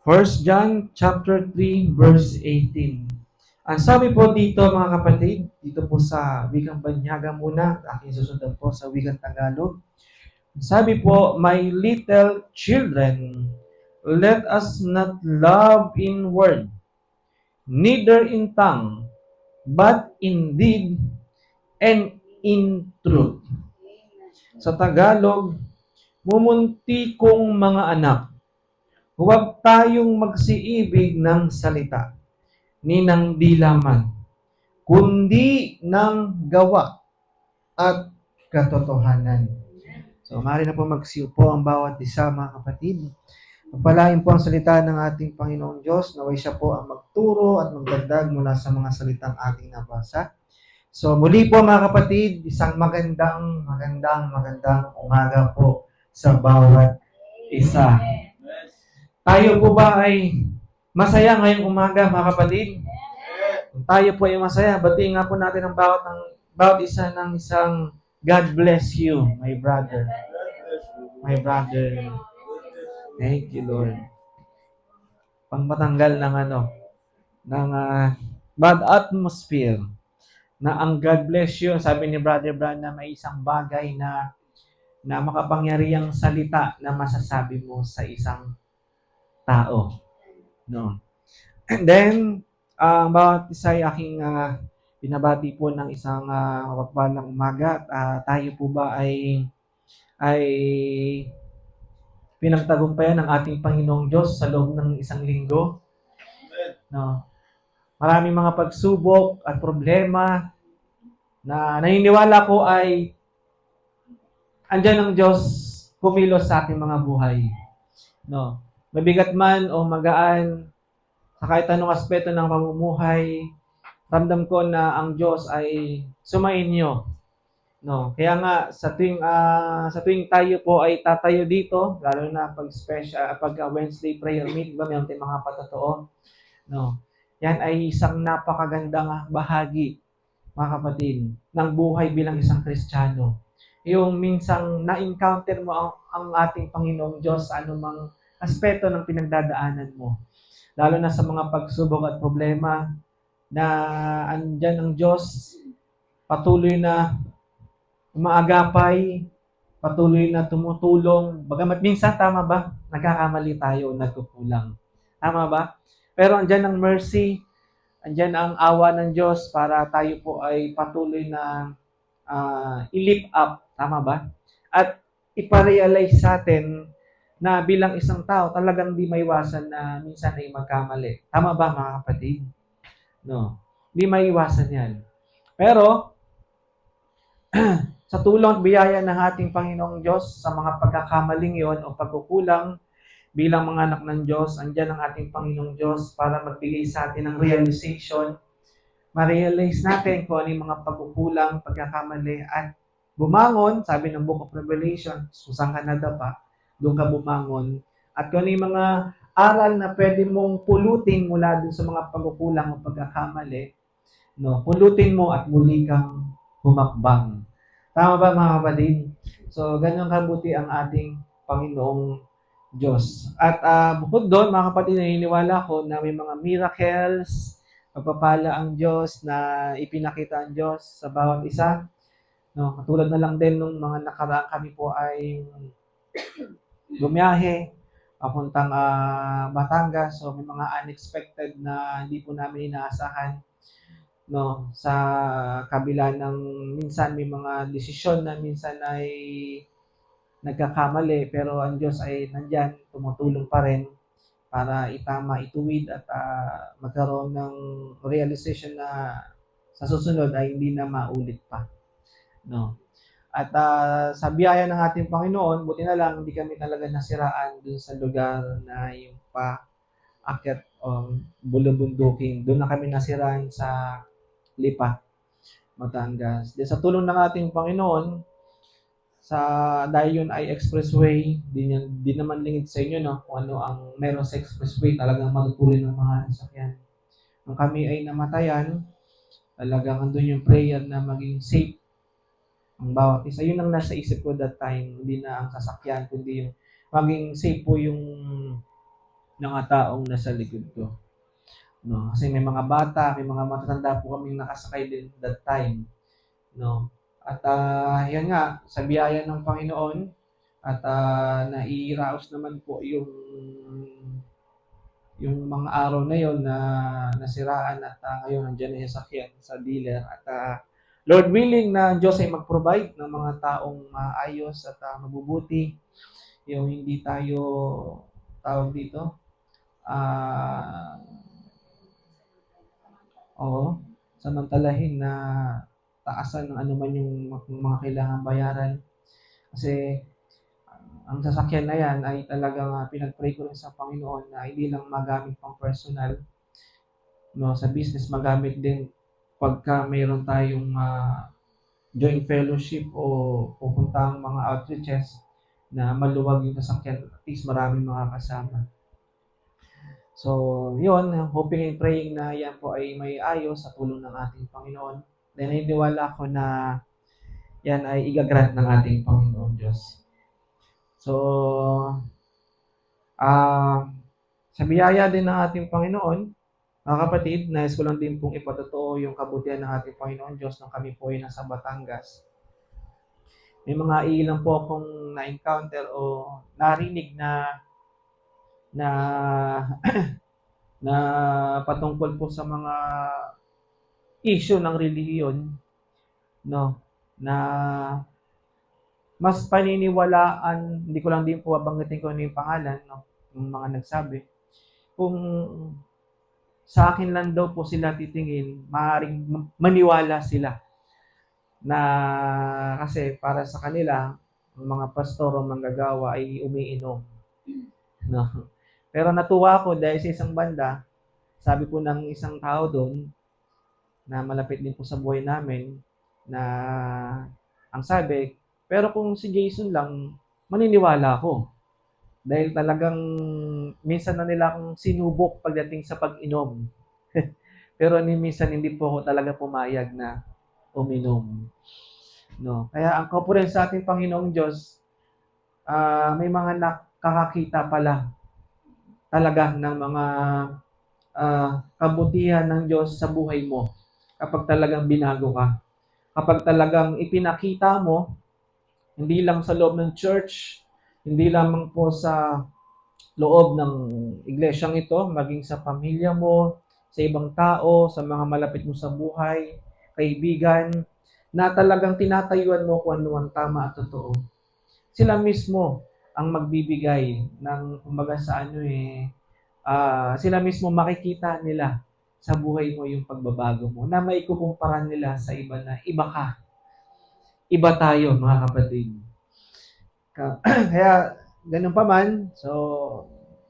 First John chapter 3 verse 18. Ang sabi po dito mga kapatid, dito po sa wikang Banyaga muna, aking susundan po sa wikang Tagalog. Sabi po, my little children, let us not love in word, neither in tongue, but in deed and in truth. Sa Tagalog, mumunti kong mga anak, huwag tayong magsiibig ng salita, ni ng dilaman, kundi ng gawa at katotohanan. So, maaari na po magsiupo ang bawat isa, mga kapatid. Pagpalain po ang salita ng ating Panginoong Diyos, naway siya po ang magturo at magdagdag mula sa mga salitang ating nabasa. So, muli po mga kapatid, isang magandang umaga po sa bawat isa. Tayo po ba ay masaya ngayong umaga, mga kapatid? Kung tayo po ay masaya, batiin nga po natin ang bawat isa ng isang God bless you, my brother. My brother. Thank you, Lord. Pangmatanggal ng ng bad atmosphere. Na ang God bless you, sabi ni Brother Brand na may isang bagay na makapangyarihang salita na masasabi mo sa isang tao. No. And then, bawat isa ay aking binabati po ng isang mapagpalang umaga. Tayo po ba ay pinagtagumpayan ng ating Panginoong Diyos sa loob ng isang linggo? No. Maraming mga pagsubok at problema na naniniwala ko ay andyan ang Diyos kumilos sa ating mga buhay. No. Mabigat man o magaan, sa kahit anong aspeto ng pamumuhay, ramdam ko na ang Diyos ay sumainyo. No. Kaya nga sa tuwing tayo po ay tatayo dito, lalo na pag Wednesday prayer meet, ba mayroon tayong mga patotoo. No. Yan ay isang napakagandang bahagi, mga kapatid, ng buhay bilang isang Kristiyano. Yung minsang na-encounter mo ang ating Panginoong Diyos sa anumang aspeto ng pinagdadaanan mo. Lalo na sa mga pagsubok at problema na andyan ang Diyos, patuloy na umaagapay, patuloy na tumutulong. Bagamat minsan, tama ba? Nagkakamali tayo, nagkukulang. Tama ba? Pero andyan ang mercy, andyan ang awa ng Diyos para tayo po ay patuloy na i-lift up. Tama ba? At iparealize sa atin na bilang isang tao, talagang di maiwasan na minsan ay magkamali. Tama ba, mga kapatid? No. Di maiwasan yan. Pero, sa tulong at biyaya ng ating Panginoong Diyos, sa mga pagkakamaling yon o pagkukulang, bilang mga anak ng Diyos, andyan ang ating Panginoong Diyos para magbigay sa atin ng realization, ma-realize natin kung ano yung mga pagkukulang, pagkakamali, at bumangon, sabi ng Book of Revelation, susang ka na pa, doon ka bumangon, at kung ano yung mga aral na pwede mong pulutin mula dun sa mga pagkukulang o pagkakamali, no, pulutin mo at muli kang humakbang. Tama ba, mga kapatid? So, ganyan kabuti ang ating Panginoong Diyos. At bukod doon, mga kapatid, naniniwala ko na may mga miracles, pagpapala ang Diyos na ipinakita ang Diyos sa bawat isa. No, katulad na lang din nung mga nakaraan kami po ay bumiyahe papuntang Batangas. So may mga unexpected na hindi po namin inaasahan, no, sa kabila ng minsan may mga desisyon na minsan ay nagkakamali, pero ang Diyos ay nandyan, tumutulong pa rin para itama, ituwid at magkaroon ng realization na sa susunod ay hindi na maulit pa. No. At sa biyaya ng ating Panginoon, buti na lang hindi kami talaga nasiraan dun sa lugar na yung paakyat o bulubundukin. Doon na kami nasiraan sa Lipa, Batangas. Sa tulong ng ating Panginoon, dahil yun ay expressway, di naman lingid sa inyo, no, kung ano ang meron sa expressway, talagang magtuloy ng mga sasakyan. Nung kami ay namatayan, talagang andun yung prayer na maging safe ang bawat isa. Yun ang nasa isip ko that time, hindi na ang sasakyan, kundi yung maging safe po yung ng mga taong nasa likod ko. No? Kasi may mga bata, may mga matatanda po kaming nakasakay din that time. No? At yan nga, sa biyaya ng Panginoon, at nairaos naman po yung mga araw na yon na nasiraan at ngayon nandiyan na yung sasakyan sa dealer at Lord willing na Diyos ay mag-provide ng mga taong maayos at mabubuti, yung hindi tayo tawag dito ah oo, samantalahin na taasan ng anuman yung mga kailangang bayaran. Kasi ang sasakyan na yan ay talagang pinag-pray ko rin sa Panginoon na hindi lang magamit pang personal, no, sa business magamit din pagka mayroon tayong joint fellowship o pupuntang mga outreaches na maluwag yung sasakyan, at least maraming mga kasama. So, yun, hoping and praying na yan po ay may ayos sa tulong ng ating Panginoon. Then, naniniwala ko na yan ay igagrant ng ating Panginoon Diyos. So, sa biyaya din ng ating Panginoon, mga kapatid, nais ko lang din pong ipatotoo yung kabutihan ng ating Panginoon Diyos nung kami po ay nasa Batangas. May mga ilan po akong na-encounter o narinig na na na patungkol po sa mga issue ng relihiyon, no, na mas paniniwalaan, hindi ko lang din po babanggitin kung ano yung pangalan, no, yung mga nagsabi, kung sa akin lang daw po sila titingin, maaaring maniwala sila na kasi para sa kanila, ang mga pastor o manggagawa ay umiinom. No? Pero natuwa ako dahil sa isang banda, sabi po ng isang tao doon, na malapit din po sa buhay namin, na ang sabi, pero kung si Jason lang, maniniwala ako. Dahil talagang minsan na nila akong sinubok pagdating sa pag-inom. Pero minsan hindi po ako talaga pumayag na uminom. No? Kaya ang kaupurin sa ating Panginoong Diyos, may mga nakakakita pala talaga ng mga kabutihan ng Diyos sa buhay mo kapag talagang binago ka. Kapag talagang ipinakita mo, hindi lang sa loob ng church, hindi lamang po sa loob ng iglesyang ito, maging sa pamilya mo, sa ibang tao, sa mga malapit mo sa buhay, kaibigan, na talagang tinatayuan mo kung ano ang tama at totoo. Sila mismo ang magbibigay ng, kumbaga sa sila mismo makikita nila sa buhay mo yung pagbabago mo, na maikukumpara nila sa iba na iba ka. Iba tayo, mga kapatid. Kaya, ganun pa man, so,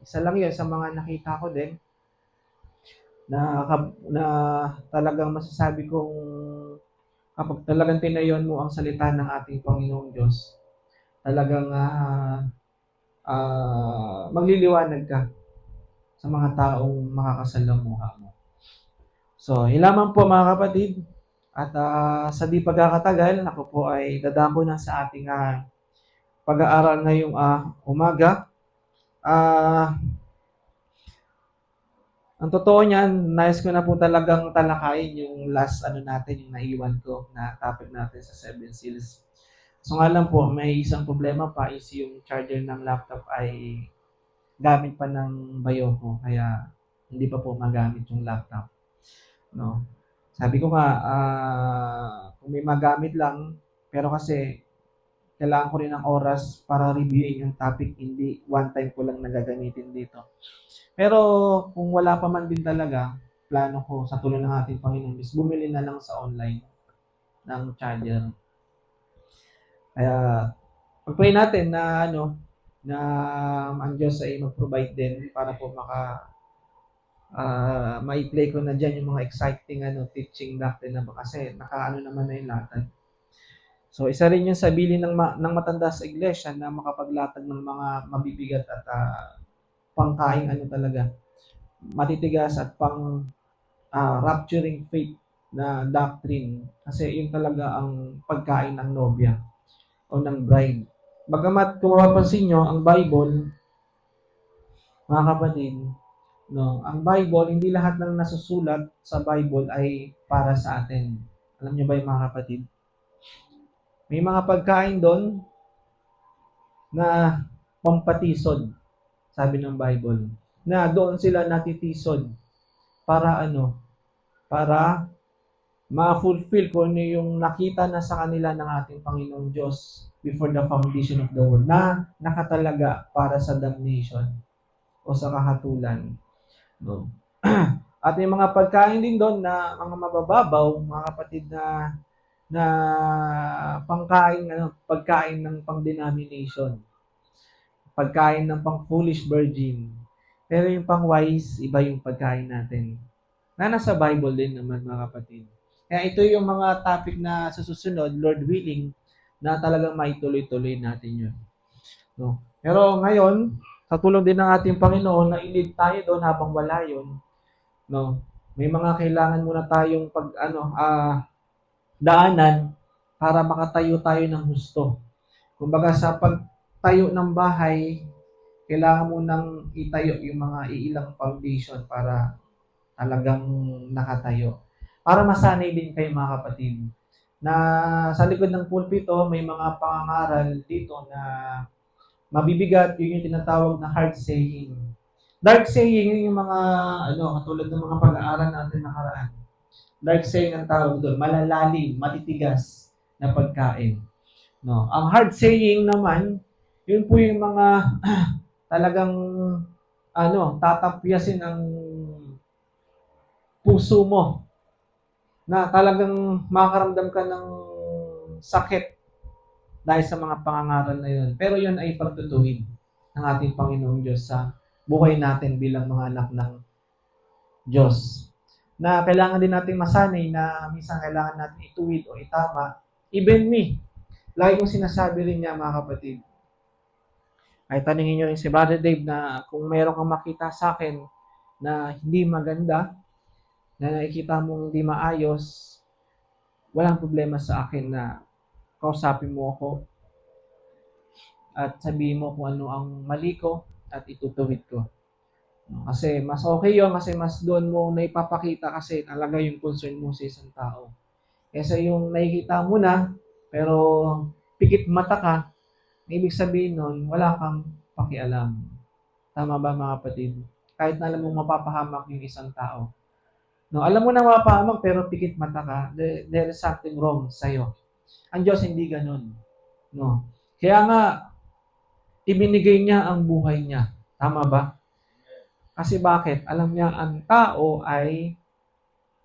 isa lang yun sa mga nakita ko din, na talagang masasabi kong kapag talagang tinayon mo ang salita ng ating Panginoong Diyos, talagang magliliwanag ka sa mga taong makakasalamuha mo. So, yun lamang po mga kapatid. At sa di pagkakatagal, ako po ay dadako na sa ating pag-aaral ngayong umaga. Ang totoo niyan, nais ko na po talagang talakayin yung last natin, yung naiwan ko na topic natin sa Seven Seals. So nga lang po, may isang problema pa is yung charger ng laptop ay gamit pa ng bayo ko, kaya hindi pa po magamit yung laptop. No? Sabi ko nga, kung may magamit lang, pero kasi kailangan ko rin ng oras para reviewin yung topic, hindi one time ko lang nagagamitin dito. Pero kung wala pa man din talaga, plano ko sa tulong ng ating Panginoon is bumili na lang sa online ng charger. Kaya pag-pray natin na na ang Diyos ay mag-provide din para po ma-play ko na dyan yung mga exciting teaching doctrine na kasi naman na yung latag. So isa rin yung sabili ng matanda sa iglesia na makapaglatag ng mga mabibigat at pangkaing talaga, matitigas at rapturing faith na doctrine. Kasi yun talaga ang pagkain ng nobya o ng bride. Bagamat kung mapapansin nyo, ang Bible, Mga kapatid, no, ang Bible, hindi lahat ng nasusulat sa Bible ay para sa atin. Alam niyo ba yung mga kapatid? May mga pagkain doon na pampatisod, sabi ng Bible. Na doon sila natitisod para ano? Para ma-fulfill kung ano yung nakita na sa kanila ng ating Panginoong Diyos before the foundation of the world na nakatalaga para sa damnation o sa kahatulan. No? At may mga pagkain din doon na mga mabababaw, mga kapatid na pagkain ng pang-denomination, pagkain ng pang-foolish virgin. Pero yung pang-wise, iba yung pagkain natin. Na nasa Bible din naman, mga kapatid. Kaya ito yung mga topic na sa susunod, Lord willing, na talagang maituloy-tuloy natin yun. No? Pero ngayon, sa tulong din ng ating Panginoon na i-lead tayo doon habang wala yun, no? May mga kailangan muna tayong daanan para makatayo tayo ng husto. Kumbaga sa pagtayo ng bahay, kailangan mo nang itayo yung mga iilang foundation para talagang nakatayo. Para masanay din kayo mga kapatid na sa likod ng pulpito may mga pangangaral dito na mabibigat, yun yung tinatawag na hard saying. Dark saying, yun yung mga katulad ng mga pag-aaral natin nakaraan. Dark saying ang tawag doon, malalalim, matitigas na pagkain. No, ang hard saying naman, yun po yung mga talagang tatapyasin ang puso mo na talagang makaramdam ka ng sakit dahil sa mga pangangaral na yun. Pero yun ay pagtutuwid ng ating Panginoong Diyos sa buhay natin bilang mga anak ng Diyos. Na kailangan din natin masanay na minsan kailangan natin ituwid o itama. Even me, lagi kong sinasabi rin niya mga kapatid, ay tanungin niyo rin si Brother Dave na kung meron kang makita sa akin na hindi maganda, na nakikita mong hindi maayos, walang problema sa akin na kausapin mo ako at sabihin mo kung ano ang mali ko at itutuwid ko. Kasi mas okay yun, kasi mas doon mo na ipapakita kasi talaga yung concern mo sa isang tao. Kesa yung nakikita mo na, pero pikit mata ka, ibig sabihin nun, wala kang pakialam. Tama ba mga kapatid? Kahit na alam mo mapapahamak yung isang tao. No, alam mo na mapapahamak pero pikit mata ka, there is something wrong sa'yo. Ang Diyos hindi ganun. No. Kaya nga, ibinigay niya ang buhay niya. Tama ba? Kasi bakit? Alam niya ang tao ay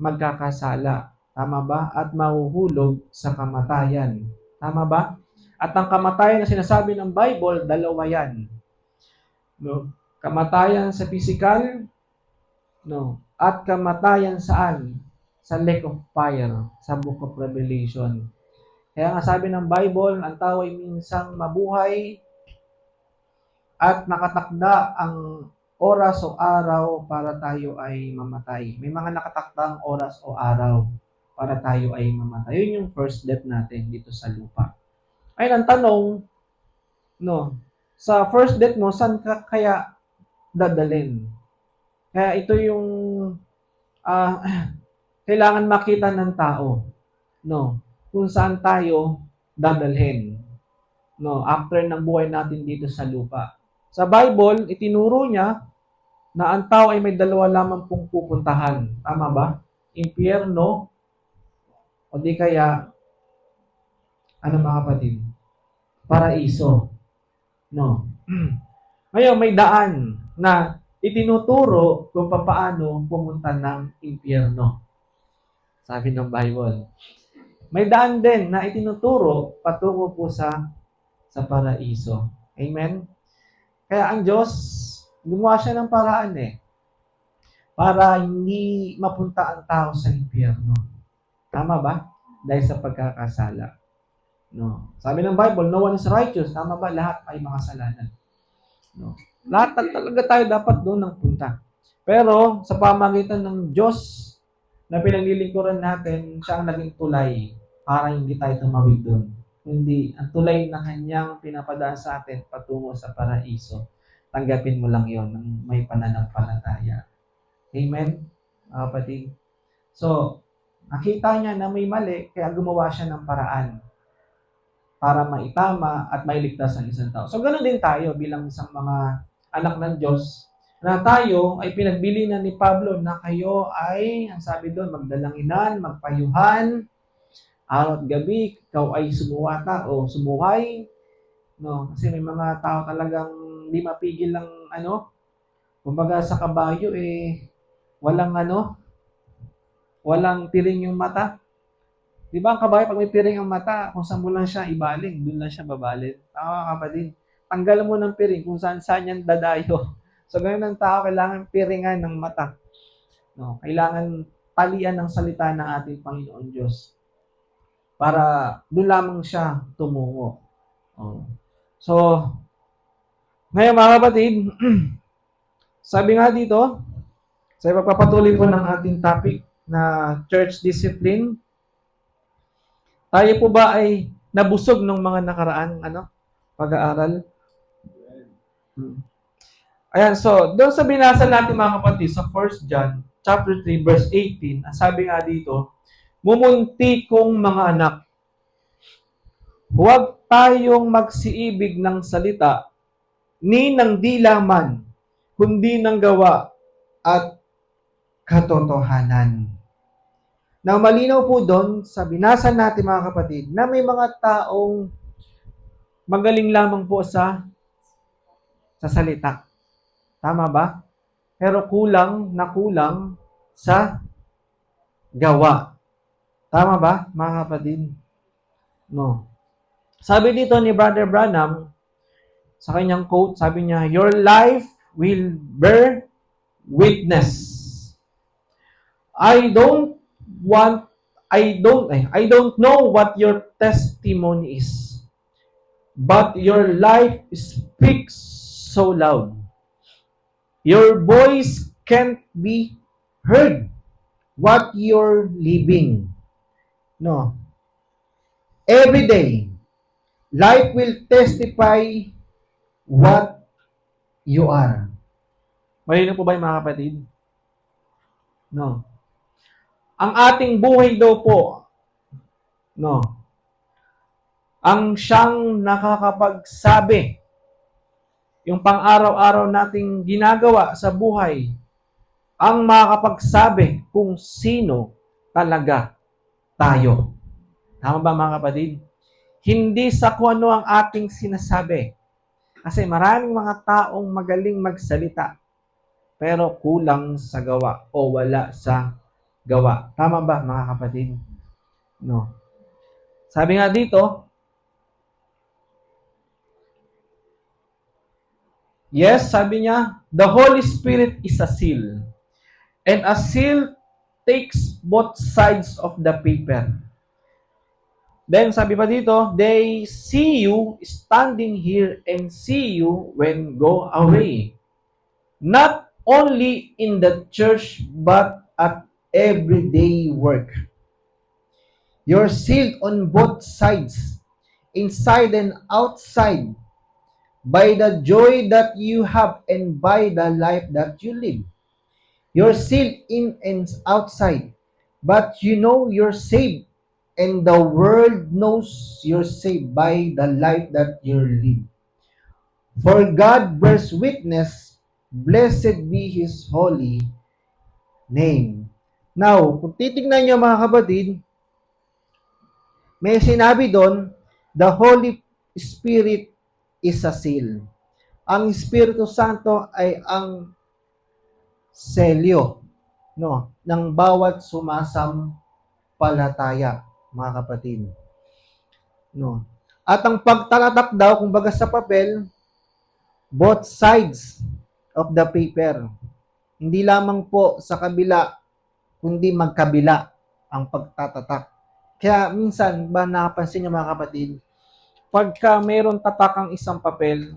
magkakasala. Tama ba? At mahuhulog sa kamatayan. Tama ba? At ang kamatayan na sinasabi ng Bible, dalawa yan. No? Kamatayan sa physical, no? At kamatayan saan? Sa lake of fire, sa Book of Revelation. Kaya nga sabi ng Bible, ang tao ay minsang mabuhay at nakatakda ang oras o araw para tayo ay mamatay. May mga nakatakdang oras o araw para tayo ay mamatay. Yun yung first death natin dito sa lupa. Ayun ang tanong, no, sa first death mo, saan ka kaya dadalhin? Kaya ito yung uh, kailangan makita ng tao, no, kung saan tayo dadalhin, no, after ng buhay natin dito sa lupa. Sa Bible, itinuro niya na ang tao ay may dalawa lamang pong pupuntahan. Tama ba? Impyerno o di kaya, mga kapatid? Paraiso. No. Ngayon, may daan na itinuturo kung paano pumunta ng impyerno. Sabi ng Bible. May daan din na itinuturo patungo po sa paraiso. Amen? Kaya ang Diyos, gumawa siya ng paraan para hindi mapunta ang tao sa impyerno. Tama ba? Dahil sa pagkakasala. No. Sabi ng Bible, no one is righteous. Tama ba? Lahat ay makasalanan. No. Lahat talaga tayo dapat doon ng punta. Pero sa pamagitan ng Diyos na pinaglilingkuran natin, siya ang naging tulay para hindi tayo tumawid doon. Hindi, ang tulay na kanyang pinapadaan sa atin patungo sa paraiso. tanggapin mo lang yon ng may pananampalataya. Amen, mga kapatid? So, nakita niya na may mali, kaya gumawa siya ng paraan para maitama at mailigtas ang isang tao. So, ganoon din tayo bilang isang mga anak ng Diyos, na tayo ay pinagbili na ni Pablo na kayo ay, ang sabi doon, magdalanginan, magpayuhan, araw at gabi, ikaw ay sumuwata o sumuhay. No? Kasi may mga tao talagang hindi mapigil ng kumbaga sa kabayo walang walang piring yung mata. Di ba ang kabayo, pag may piring ang mata, kung saan mo lang siya ibaling, doon lang siya babalin. Tama kapatid. Tanggal mo ng piring kung saan yan dadayo. So, ganyan ng tao, kailangan piringan ng mata. No? Kailangan talian ng salita ng ating Panginoon Diyos para doon lamang siya tumungo. Oh. So, ngayon mga kapatid, sabi nga dito, sa ipagpapatuloy po ng ating topic na church discipline, tayo po ba ay nabusog ng mga nakaraang pag-aaral? Ayan, so, doon sa binasa natin mga kapatid, sa 1 John chapter 3, verse 18, ang sabi nga dito, mumunti kong mga anak, huwag tayong magsiibig ng salita, ni ng dilaman, kundi ng gawa at katotohanan. Now, malinaw po doon sa binasa natin mga kapatid, na may mga taong magaling lamang po sa salita. Tama ba? Pero kulang sa gawa. Tama ba, mga kapatid? No. Sabi dito ni Brother Branham, sa kanyang quote, sabi niya, your life will bear witness. I don't know what your testimony is, but your life speaks so loud. Your voice can't be heard what you're living. No. Every day, life will testify what you are. Malino po ba yung mga kapatid? No. Ang ating buhay daw po, ang siyang nakakapagsabi, yung pang-araw-araw nating ginagawa sa buhay, ang makakapagsabi kung sino talaga tayo. Tama ba mga kapatid? Hindi sa kung ano ang ating sinasabi. Kasi maraming mga taong magaling magsalita, pero kulang sa gawa o wala sa gawa. Tama ba mga kapatid? No. Sabi nga dito, yes, sabi niya, the Holy Spirit is a seal. And a seal takes both sides of the paper. Then, sabi pa dito, they see you standing here and see you when go away. Not only in the church, but at everyday work. You're sealed on both sides, inside and outside, by the joy that you have and by the life that you live. You're sealed in and outside, but you know you're saved, and the world knows you're saved by the life that you live. For God bears witness, blessed be His holy name. Now, kung titignan niyo mga kapatid, may sinabi doon, the Holy Spirit is a seal. Ang Espiritu Santo ay ang selyo ng bawat sumasampalataya, mga kapatid. At ang pagtatatak daw, kumbaga sa papel, both sides of the paper. Hindi lamang po sa kabila, kundi magkabila ang pagtatatak. Kaya minsan, ba napansin niyo mga kapatid, pagka mayroon tatak ang isang papel,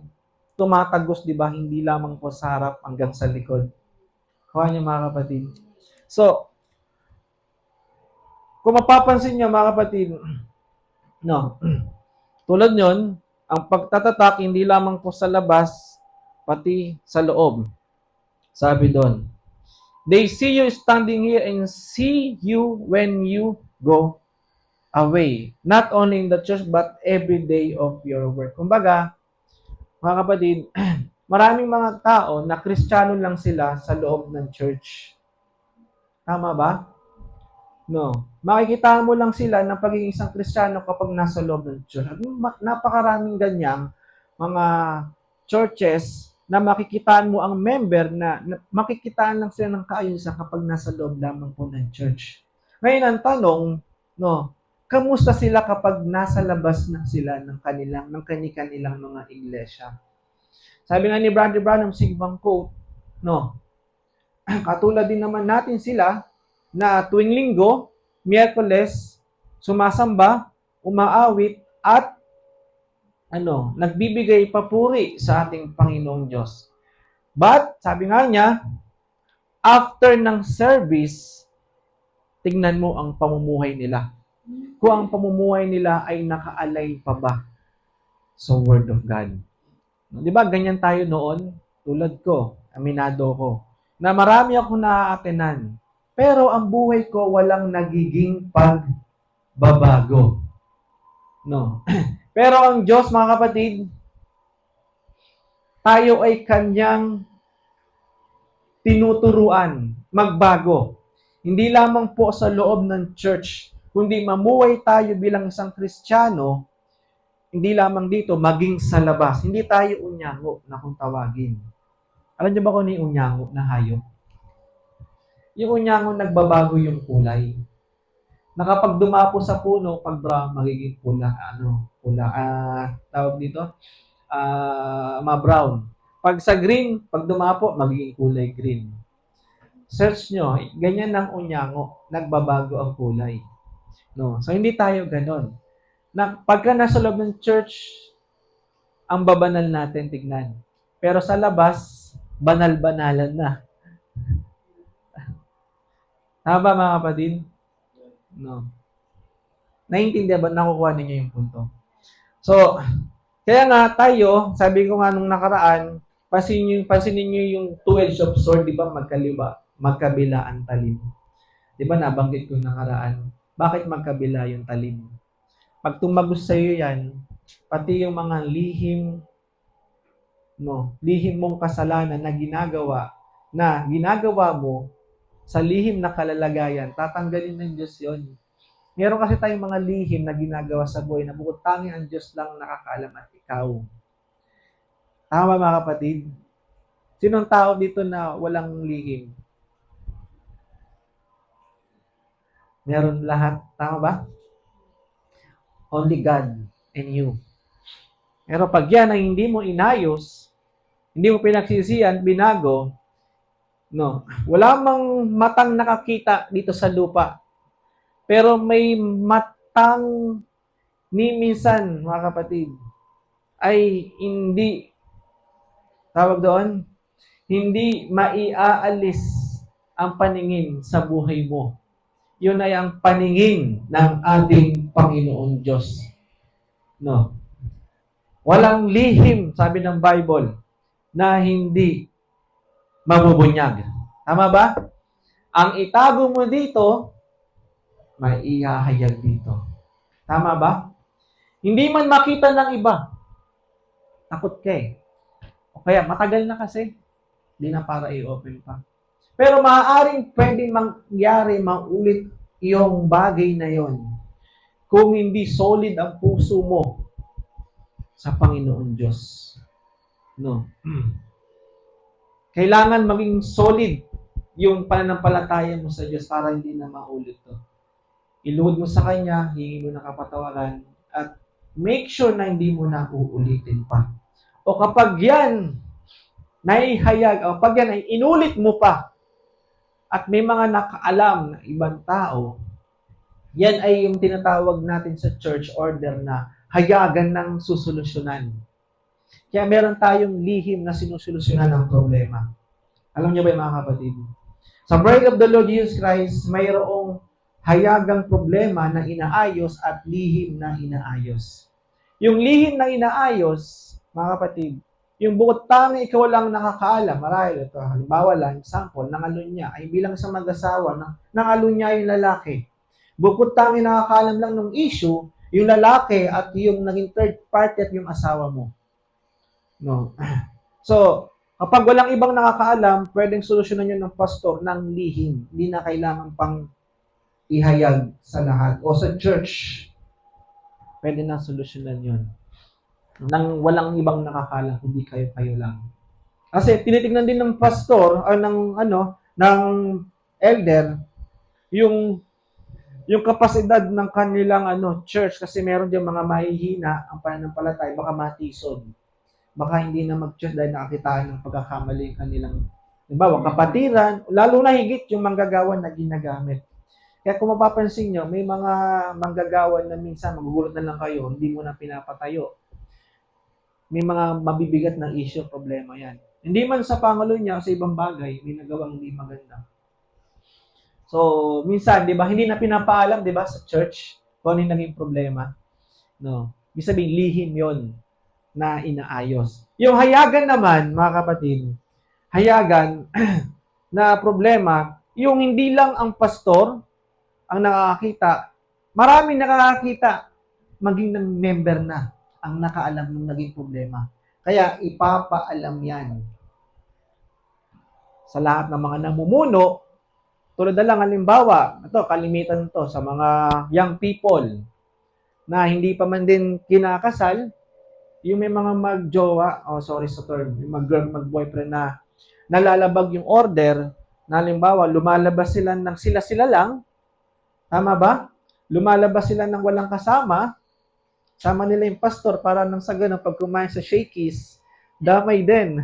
tumatagos, di ba? Hindi lamang po sa harap hanggang sa likod. Kuha niyo mga kapatid. So, kung mapapansin niyo mga kapatid, tulad nyon, ang pagtatatak hindi lamang po sa labas, pati sa loob. Sabi doon, they see you standing here and see you when you go away. Not only in the church, but every day of your work. Kumbaga, mga kapatid, maraming mga tao na Kristiyano lang sila sa loob ng church. Tama ba? No. Makikita mo lang sila ng pagiging isang Kristiyano kapag nasa loob ng church. At napakaraming ganyang mga churches na makikitaan mo ang member na makikitaan lang sila ng kaayusan kapag nasa loob lamang po ng church. Ngayon ang tanong, no, kamusta sila kapag nasa labas na sila ng kanilang mga iglesia? Sabi nga ni Brother Branham, Sigmund quote, no, katulad din naman natin sila na tuwing linggo, Miyerkules, sumasamba, umaawit, at nagbibigay papuri sa ating Panginoong Diyos. But, sabi nga niya, after ng service, tingnan mo ang pamumuhay nila. Kung ang pamumuhay nila ay nakaalay pa ba sa Word of God. Di ba, ganyan tayo noon, tulad ko, aminado ko, na marami akong naaatenan. Pero ang buhay ko walang nagiging pagbabago. No. Pero ang Diyos, mga kapatid, tayo ay kanyang tinuturuan magbago. Hindi lamang po sa loob ng church, kundi mamuhay tayo bilang isang Kristiyano, hindi lamang dito, maging sa labas. Hindi tayo unyango na kung tawagin. Alam niyo ba kung ano yung unyango na hayop? Yung unyango nagbabago yung kulay. Na kapag dumapo sa puno, pag brown, magiging pula, tawag dito, ma-brown. Pag sa green, pag dumapo, magiging kulay green. Search nyo, ganyan ng unyango, nagbabago ang kulay. No? So, hindi tayo ganon. Pagka nasa loob ng church, ang babanal natin, tignan. Pero sa labas, banal-banalan na. Tama mga kapatid? No. Naiintindihan ba? Nakukuha ninyo yung punto. So, kaya nga tayo, sabi ko nga nung nakaraan, pansinin nyo yung two-edged sword, di ba, magkabila ang talim. Di ba, nabanggit ko nakaraan. Bakit magkabila yung talim? Pag tumagos sa'yo yan, pati yung mga lihim mong kasalanan na ginagawa mo, sa lihim na kalalagayan, tatanggalin ng Diyos yon. Meron kasi tayong mga lihim na ginagawa sa buhay na bukod tanging ang Diyos lang nakakaalam at ikaw. Tama mga kapatid? Sinong tao dito na walang lihim? Meron lahat. Tama ba? Only God and you. Pero pag yan ay hindi mo inayos, hindi mo pinagsisiyan, binago, no, wala mang matang nakakita dito sa lupa. Pero may matang ni minsan, mga kapatid, ay hindi, tawag doon, hindi maiaalis ang paningin sa buhay mo. Yun ay ang paningin ng ating Panginoong Diyos. No. Walang lihim, sabi ng Bible, na hindi mabubunyag. Tama ba? Ang itago mo dito, may ihahayag dito. Tama ba? Hindi man makita ng iba. Takot ka eh. O kaya matagal na kasi. Hindi na para i-open pa. Pero maaaring pwedeng mangyari, maulit yung bagay na yon kung hindi solid ang puso mo sa Panginoon Diyos. No. Kailangan maging solid yung pananampalataya mo sa Diyos para hindi na maulit to. Iluhod mo sa Kanya, hingi mo ng kapatawaran, at make sure na hindi mo na uulitin pa. O kapag yan, naihayag, o pag yan ay inulit mo pa, at may mga nakaalam na ibang tao, yan ay yung tinatawag natin sa church order na hayagan ng susolusyonan. Kaya meron tayong lihim na sinusolusyonan ng problema. Alam niyo ba mga kapatid? Sa Bride of the Lord Jesus Christ, mayroong hayagang problema na inaayos at lihim na inaayos. Yung lihim na inaayos, mga kapatid, Yung bukod tangi ikaw lang nakakaalam, marahil ito, halimbawa lang, example, nangalun niya, ay bilang sa mag-asawa, nangalun niya yung lalaki. Bukod tangi nakakaalam lang ng issue, yung lalaki at yung naging third party at yung asawa mo. No. So, kapag walang ibang nakakaalam, pwedeng solusyonan yun ng pastor ng lihim. Hindi na kailangan pang ihayag sa lahat. O sa church, pwede na solusyonan yun. Nang walang ibang nakakaalam, hindi kayo lang. Kasi tinitingnan din ng pastor, o ng elder, yung kapasidad ng kanilang church, kasi meron din mga mahihina ang pananampalataya, baka matisod. Baka hindi na mag-church dahil nakakitaan ng pagkakamali yung kanilang, halimbawa, kapatiran, lalo na higit yung manggagawa na ginagamit. Kaya kung mapapansin nyo, may mga manggagawa na minsan magugulat na lang kayo, hindi mo na pinapatayo. May mga mabibigat na issue, problema yan. Hindi man sa pangalo niya o sa ibang bagay, may nagawang hindi maganda. So, minsan, di ba, hindi na pinapaalam, di ba, sa church, kung ano yung naging problema. No. Ibig sabihin, lihim yon na inaayos. Yung hayagan naman, mga kapatid, hayagan na problema, yung hindi lang ang pastor ang nakakakita, maraming nakakakita, maging ng member na ang nakaalam ng naging problema. Kaya ipapaalam yan sa lahat ng mga namumuno. Tulad na lang, halimbawa, ito, kalimitan to sa mga young people na hindi pa man din kinakasal, yung may mga mag-jowa, sorry sa term, yung mag-boyfriend na nalalabag yung order, na halimbawa, lumalabas sila ng sila-sila lang, tama ba? Lumalabas sila ng walang kasama, sama nila yung pastor para nang sa ganun, pag kumain sa shakies, damay din.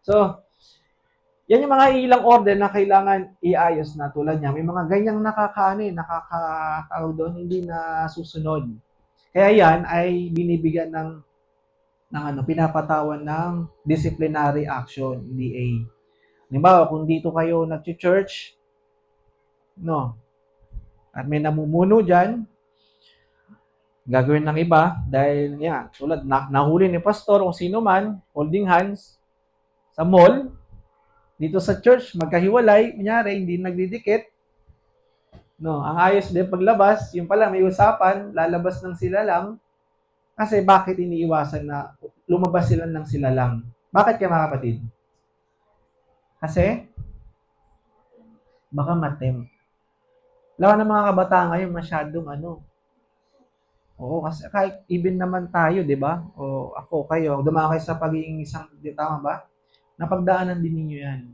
So, yan yung mga ilang order na kailangan iayos na tulad niya. May mga ganyang nakakatawag doon, hindi na susunod. Kaya yan ay binibigyan ng pinapatawan ng disciplinary action, DA. Halimbawa, kung dito kayo nag-church, no, at may namumuno dyan, gagawin ng iba dahil yan, tulad nahuli ni pastor o sino man, holding hands sa mall, dito sa church, magkahiwalay, kunyari, hindi nagdidikit. No, ang ayos din paglabas, yung pala may usapan, lalabas ng sila lang. Kasi bakit iniiwasan na lumabas sila ng sila lang? Bakit kaya mga kapatid? Kasi baka matem. Lawan ng mga kabataan ngayon masyadong Oo, kasi kahit even naman tayo, di ba? O ako, kayo, dumakay sa pagiging isang, di tama ba? Napagdaanan din ninyo yan.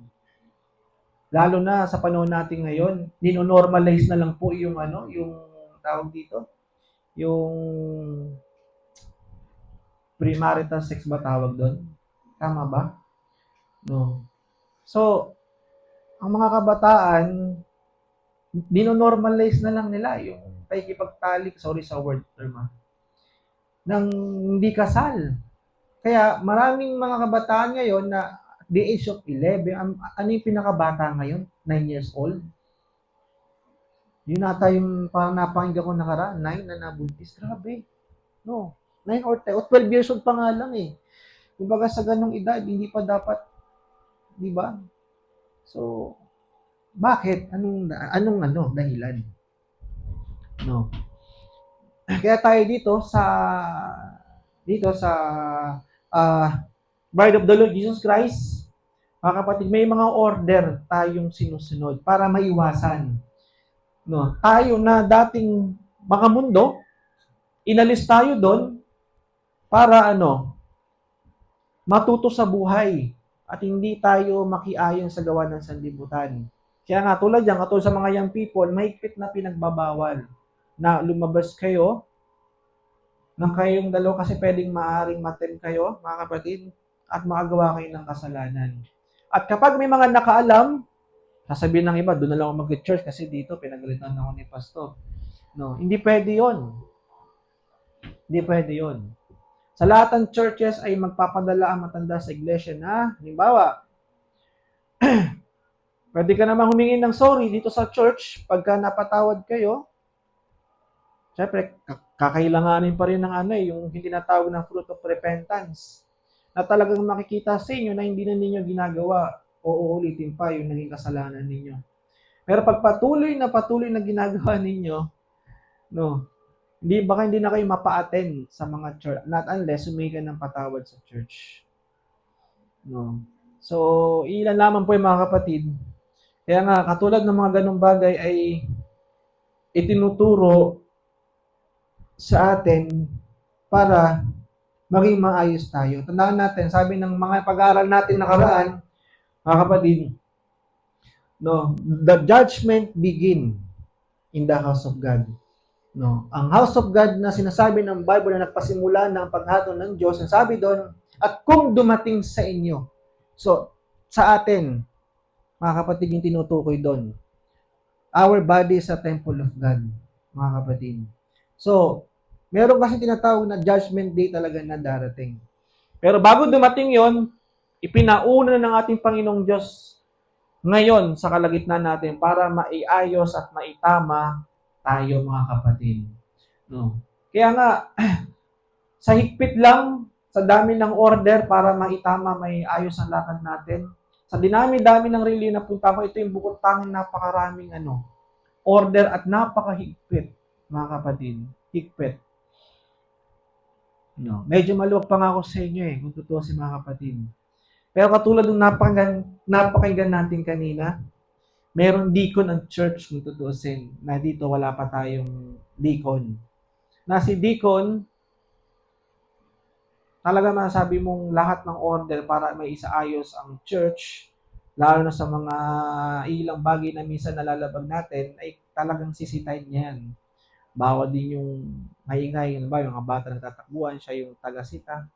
Lalo na sa panahon natin ngayon, dino-normalize na lang po yung yung tawag dito, yung premarital sex ba tawag doon? Tama ba? No. So, ang mga kabataan, dino-normalize na lang nila yung pakikipagtalik, sorry sa word term, ng hindi kasal. Kaya maraming mga kabataan ngayon na the age of 11, ano yung pinakabata ngayon? 9 years old? Yun ata yung parang napakinggan ko nakaraan, 9 na nabuntis. Grabe. No, 9 or 10, o 12 years old pa nga lang eh. Kumbaga sa ganong edad, hindi pa dapat, di ba? So, bakit? Anong dahilan? No. Kaya tayo dito sa Bride of the Lord Jesus Christ, mga kapatid, may mga order tayong sinusunod para maiwasan. No, tayo na dating mga mundo, inalis tayo doon para matuto sa buhay at hindi tayo makiayon sa gawa ng sanlibutan. Kaya nga tulad yan, katulad sa mga young people, mahigpit na pinagbabawal na lumabas kayo ng kayong dalawa kasi maaring matem kayo, mga kapatid, at makagawa kayo ng kasalanan. At kapag may mga nakaalam, sasabihin ng iba, doon na lang ako mag-church kasi dito pinagalitan ako ni pastor. No, hindi pwede 'yon. Hindi pwede 'yon. Sa lahat ng churches ay magpapadala ang matanda sa iglesia na, halimbawa, pwede ka namang humingi ng sorry dito sa church pagka napatawad kayo. Siyempre, kakailanganin pa rin ng yung hindi natawag ng fruit of repentance. na talagang makikita sa inyo na hindi na ninyo ginagawa o uulitin pa yung naging kasalanan ninyo. Pero pag patuloy na ginagawa ninyo, no, baka hindi na kayo mapa-attend sa mga church, not unless humingi ka ng patawad sa church. No. So, ilan lamang po yung mga kapatid. Kaya nga, katulad ng mga ganong bagay ay itinuturo sa atin para maging maayos tayo. Tandaan natin, sabi ng mga pag-aaral natin nakaraan, mga kapatid, no, the judgment begin in the house of God. No, ang house of God na sinasabi ng Bible na nagpasimula ng paghatol ng Diyos, sabi doon, at kung dumating sa inyo. So, sa atin, mga kapatid, yung tinutukoy doon. Our body is a temple of God, mga kapatid. So, meron kasi tinatawag na judgment day talaga na darating. Pero bago dumating yon, ipinauna ng ating Panginoong Diyos ngayon sa kalagitnaan natin para maiayos at maitama tayo, mga kapatid. No. Kaya nga, sa higpit lang, sa dami ng order para maitama, maiayos ang lakad natin, sa dinami-dami ng reliyon na punta ko, ito yung bukod tanging napakaraming order at napakahigpit, mga kapatid. Higpit. No. Medyo maluwag pa nga ako sa inyo kung totoo si mga kapatid. Pero katulad ng napakinggan natin kanina, meron deacon ang church kung tutuusin, na dito wala pa tayong deacon. Na si deacon, talaga masasabi mong lahat ng order para may isaayos ang church, lalo na sa mga ilang bagay na minsan nalalabag natin, ay talagang sisitahin niya yan. Bawal din yung maingay, yung mga bata na tatakbuhan, siya yung taga-sita.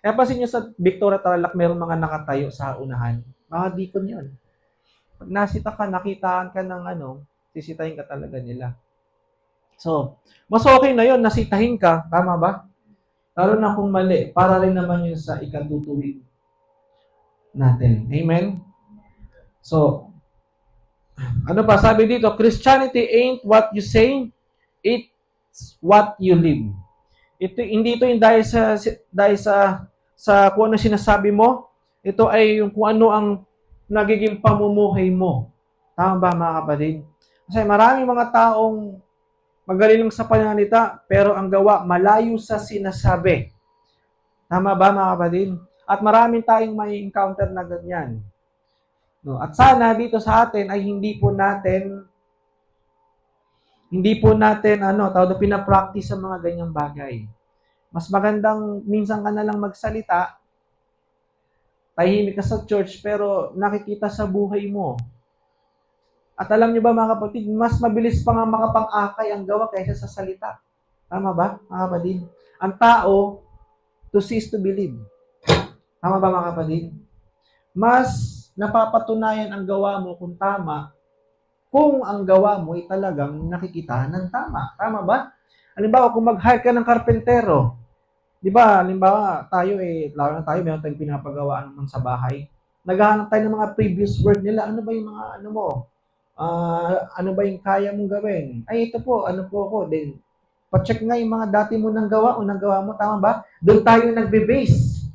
Kaya pasin nyo sa Victoria Tarlac, meron mga nakatayo sa unahan. Mga deacon yun. Pag nasita ka, nakitaan ka ng sisitahin ka talaga nila. So, mas okay na yun, nasitahin ka, tama ba? Lalo na kung mali, para rin naman yun sa ikatutuwid natin. Amen? So, ano pa sabi dito? Christianity ain't what you say, it's what you live. Hindi ito yung dahil sa kung ano sinasabi mo. Ito ay yung kung ano ang nagiging pamumuhay mo. Tama ba, mga kapatid? Kasi maraming mga taong magaling sa pananalita, pero ang gawa malayo sa sinasabi. Tama ba, mga kapatid? At maraming tayong may encounter na ganyan. No? At sana dito sa atin ay hindi po natin pinapractice sa mga ganyang bagay. Mas magandang minsan ka na lang magsalita, tahimik ka sa church, pero nakikita sa buhay mo. At alam niyo ba, mga kapatid, mas mabilis pa nga makapang-akay ang gawa kaysa sa salita. Tama ba, mga kapatid? Ang tao, to see is to believe. Tama ba, mga kapatid? Mas napapatunayan ang gawa mo kung tama, kung ang gawa mo ay talagang nakikita ng tama. Tama ba? Halimbawa, kung mag-hire ka ng karpentero, di ba, halimbawa, lalo na tayo, meron tayong pinapagawa naman sa bahay. Naghahanap tayo ng mga previous work nila. Ano ba yung mga, ano ba yung kaya mong gawin? Ay, ito po, ako. Then, pa-check nga yung mga dati mo nang gawa o nagawa mo, tama ba? Doon tayo nagbe-base.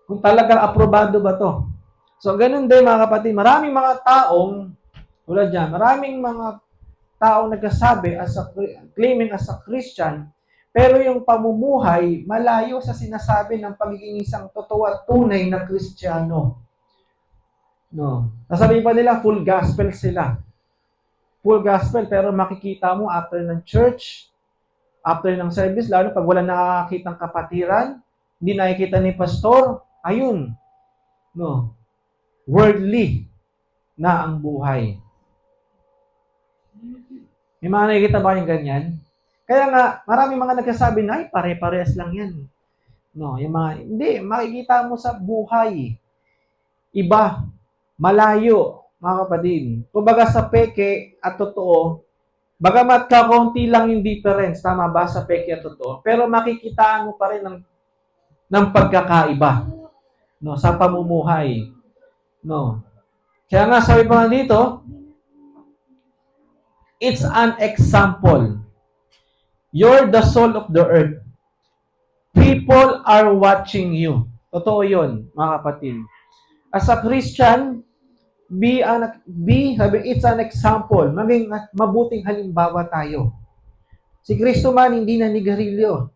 Kung talagang aprobado ba to. So, ganun din, mga kapatid. Maraming mga taong, maraming mga taong nagsasabi claiming as a Christian, pero yung pamumuhay malayo sa sinasabi ng pagiging isang totoo at tunay na Kristiyano. No. Nasabihin pa nila, full gospel sila. Full gospel, pero makikita mo after ng church, after ng service, lalo pag wala nakakitang kapatiran, hindi nakikita ni pastor, ayun, no, worldly na ang buhay. May mga nakikita ba yung ganyan? Kaya nga, marami mga nagsasabi na, ay, pare-parehas lang yan. No, yung mga, hindi, makikita mo sa buhay. Iba, malayo, mga kapatid. Kumbaga sa peke at totoo, bagamat kakaunti lang yung difference, tama ba, sa peke at totoo, pero makikitaan mo pa rin ng pagkakaiba, no, sa pamumuhay. No. Kaya nga, sabi pa nga dito, it's an example. You're the soul of the earth. People are watching you. Totoo yun, mga kapatid. As a Christian, it's an example. Maging mabuting halimbawa tayo. Si Kristo man hindi nanigarilyo.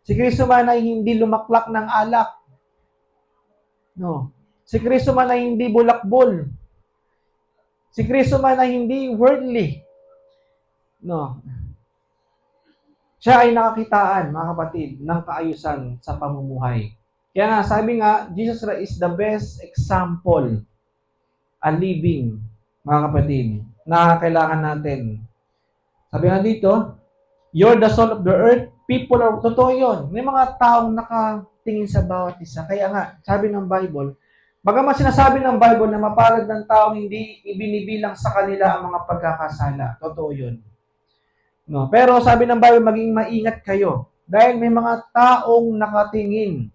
Si Kristo man ay hindi lumaklak ng alak. No. Si Kristo man ay hindi bulakbol. Si Kristo man ay hindi worldly. No. Siya ay nakakitaan, mga kapatid, ng kaayusan sa pamumuhay. Kaya nga, sabi nga, Jesus is the best example, a living, mga kapatid, na kailangan natin. Sabi nga dito, you're the salt of the earth, people are, totoo yun. May mga taong nakatingin sa bawat isa. Kaya nga, sabi ng Bible, bagaman sinasabi ng Bible na mapalad ng taong hindi ibinibilang sa kanila ang mga pagkakasala. Totoo yun. No, pero sabi ng Bible, maging maingat kayo dahil may mga taong nakatingin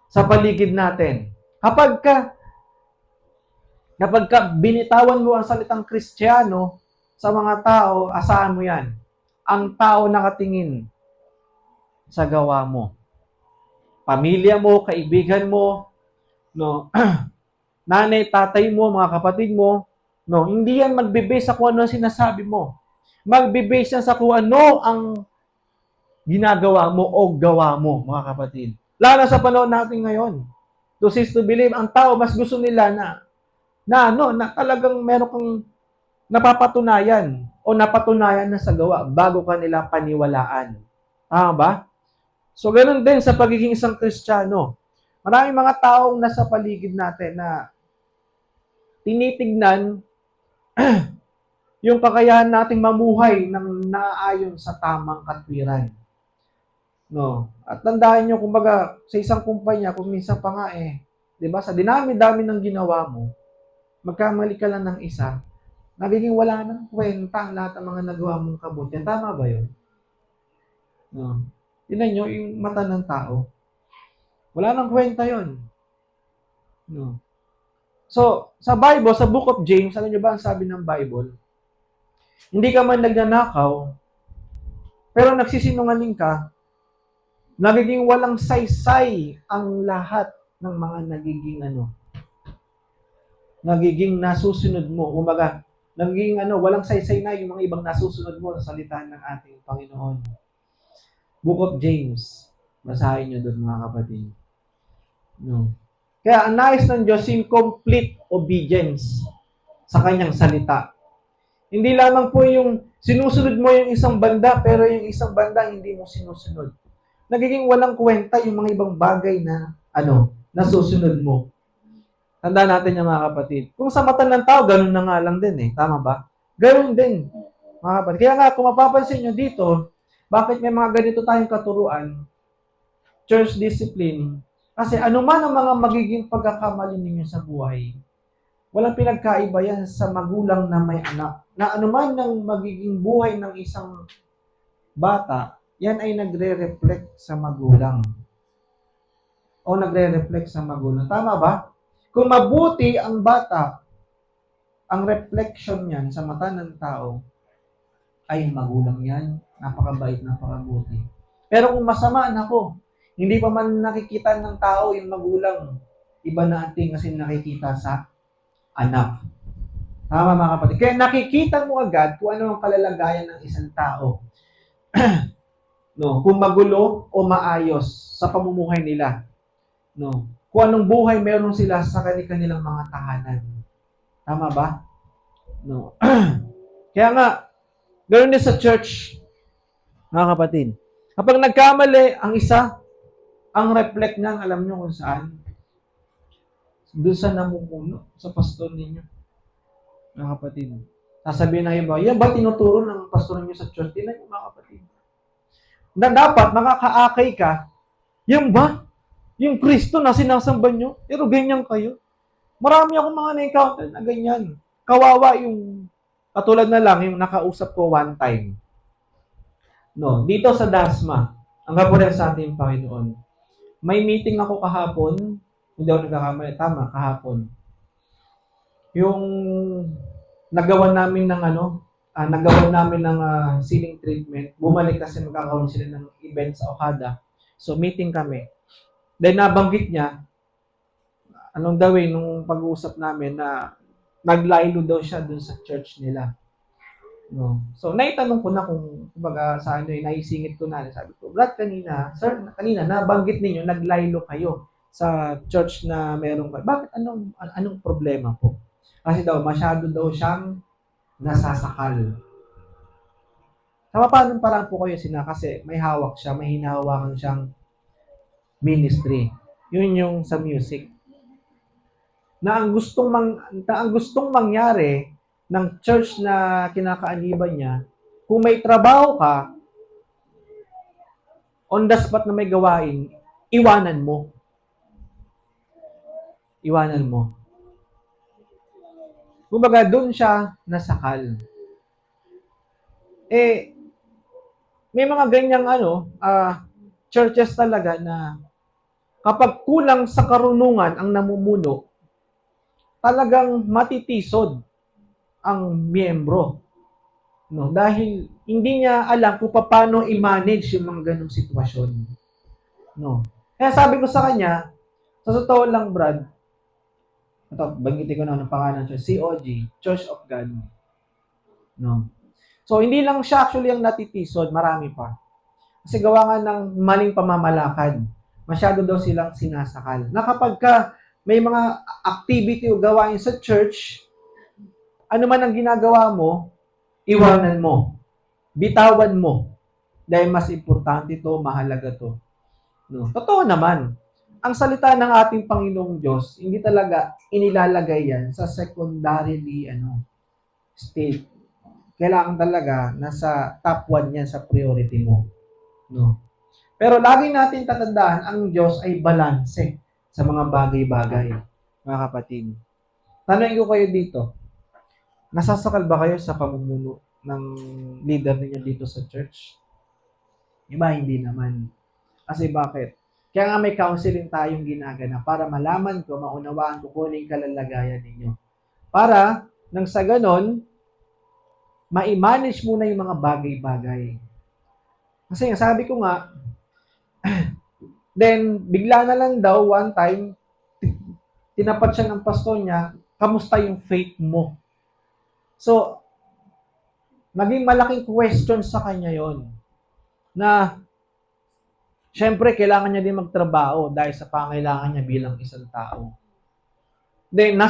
sa paligid natin. Kapag ka binitawan mo ang salitang Kristiyano sa mga tao, asahan mo yan. Ang tao nakatingin sa gawa mo. Pamilya mo, kaibigan mo, no, nanay, tatay mo, mga kapatid mo, no, hindi yan magbe-base sa kung ano sinasabi mo. Magbe-base yan sa kung ano ang ginagawa mo o gawa mo, mga kapatid. Lalo sa panahon natin ngayon. To cease to believe, ang tao mas gusto nila na talagang meron kang napapatunayan o napatunayan na sa gawa bago ka nila paniwalaan. Tama ba? So, ganoon din sa pagiging isang Kristiyano. Maraming mga taong nasa paligid natin na tinitignan yung kakayahan nating mamuhay ng naayon sa tamang katwiran. No. At tandaan nyo, kumbaga, sa isang kumpanya, kung minsan pa nga di ba, sa dinami-dami ng ginawa mo, magkamali ka lang ng isa, nagiging wala nang kwenta ang lahat ng mga nagawa mong kabutihan. Tama ba yun? No. Tingnan nyo, yung mata ng tao. Wala nang kwenta yun. No. So, sa Bible, sa Book of James, alam nyo ba ang sabi ng Bible? Hindi ka man nagnanakaw, pero nagsisinungaling ka, nagiging walang saysay ang lahat ng mga nagiging nasusunod mo. Kumbaga, nagiging walang saysay na yung mga ibang nasusunod mo sa salita ng ating Panginoon. Book of James. Basahin nyo doon, mga kapatid. No. Kaya ang nais ng Diyos yung complete obedience sa kanyang salita. Hindi lamang po yung sinusunod mo yung isang banda, pero yung isang banda hindi mo sinusunod. Nagiging walang kwenta yung mga ibang bagay na nasusunod mo. Tandaan natin yung mga kapatid. Kung sa mata ng tao, ganun na nga lang din Tama ba? Ganun din, mga kapatid. Kaya nga, kung mapapansin nyo dito, bakit may mga ganito tayong katuruan, church discipline, kasi anuman ang mga magiging pagkakamali ninyo sa buhay, walang pinagkaiba yan sa magulang na may anak. Na anuman ng magiging buhay ng isang bata, yan ay nagre-reflect sa magulang. O nagre-reflect sa magulang. Tama ba? Kung mabuti ang bata, ang reflection niyan sa mata ng tao, ay magulang yan. Napakabait, napakabuti. Pero kung masama, hindi pa man nakikita ng tao yung magulang, iba na ating kasi nakikita sa anak. Tama, mga kapatid. Kaya nakikita mo agad kung ano ang kalalagayan ng isang tao. No, kung magulo o maayos sa pamumuhay nila. No, kung anong buhay meron sila sa kanilang mga tahanan. Tama ba? No. Kaya nga, ganoon din sa church, mga kapatid. Kapag nagkamali ang isa, ang reflect niyan, alam nyo kung saan? Doon sa namumuno, sa pastor ninyo. Mga kapatid. Sasabihin na iba, yan ba tinuturo ng pastor ninyo sa church? Tingnan nyo, mga kapatid. Na dapat makakaakay ka, yan ba? Yung Kristo na sinasamba nyo? Pero ganyan kayo. Marami akong mga na-encounter na ganyan. Kawawa yung, katulad na lang, yung nakausap ko one time. No, dito sa Dasma, ang kapunan sa ating Panginoon, may meeting ako kahapon, hindi ako nagkakamali, tama, kahapon. Yung nagawa namin ng ceiling treatment, bumalik kasi magkakaroon sila ng event sa Okada. So, meeting kami. Then nabanggit niya, along the way, nung pag-uusap namin na naglaylo daw siya dun sa church nila. No. So, naitanong ko na kung, kumbaga, sa ano, naisingit ko na. Sabi ko, Brad, kanina, sir, kanina, nabanggit ninyo, naglaylo kayo sa church na meron kayo. Bakit? Anong problema po? Kasi daw, masyado daw siyang nasasakal. Sa paanong paraan po kayo kasi may hawak siya, may hinahawakan siyang ministry. Yun yung sa music. Na ang gustong mangyari ng church na kinakaaniban niya, kung may trabaho ka, on the spot na may gawain, iwanan mo. Iwanan mo. Kumbaga, doon siya nasakal. May mga ganyang churches talaga na kapag kulang sa karunungan ang namumuno, talagang matitisod ang miyembro. No? Dahil hindi niya alam kung paano i-manage yung mga ganong sitwasyon. No? Kaya sabi ko sa kanya, sa totoo lang, Brad, ito, banggitin ko na ng pangalan siya, COG, Church of God. No? So, hindi lang siya actually ang natitisod, marami pa. Kasi gawa nga ng maling pamamalakad. Masyado daw silang sinasakal. Na kapag may mga activity o gawain sa church, ano man ang ginagawa mo, iwanan mo. Bitawan mo. Dahil mas importante to, mahalaga to. No? Totoo naman. Ang salita ng ating Panginoong Diyos, hindi talaga inilalagay yan sa secondarily state. Kailangan talaga nasa top 1 yan sa priority mo. No? Pero lagi natin tatandaan, ang Diyos ay balanse sa mga bagay-bagay, mga kapatid. Tanungin ko kayo dito, nasasakal ba kayo sa pamumuno ng leader ninyo dito sa church? Iba, hindi naman. Kasi bakit? Kaya nga may counseling tayong ginagana para malaman ko, maunawaan ko kung ano yung kalalagayan ninyo. Para, nang sa ganon, ma-manage muna yung mga bagay-bagay. Kasi sabi ko nga, then, bigla na lang daw, one time, tinapat siya ng pastor niya, kamusta yung faith mo? So, naging malaking question sa kanya yon na, syempre, kailangan niya din magtrabaho dahil sa pangailangan niya bilang isang tao. Then,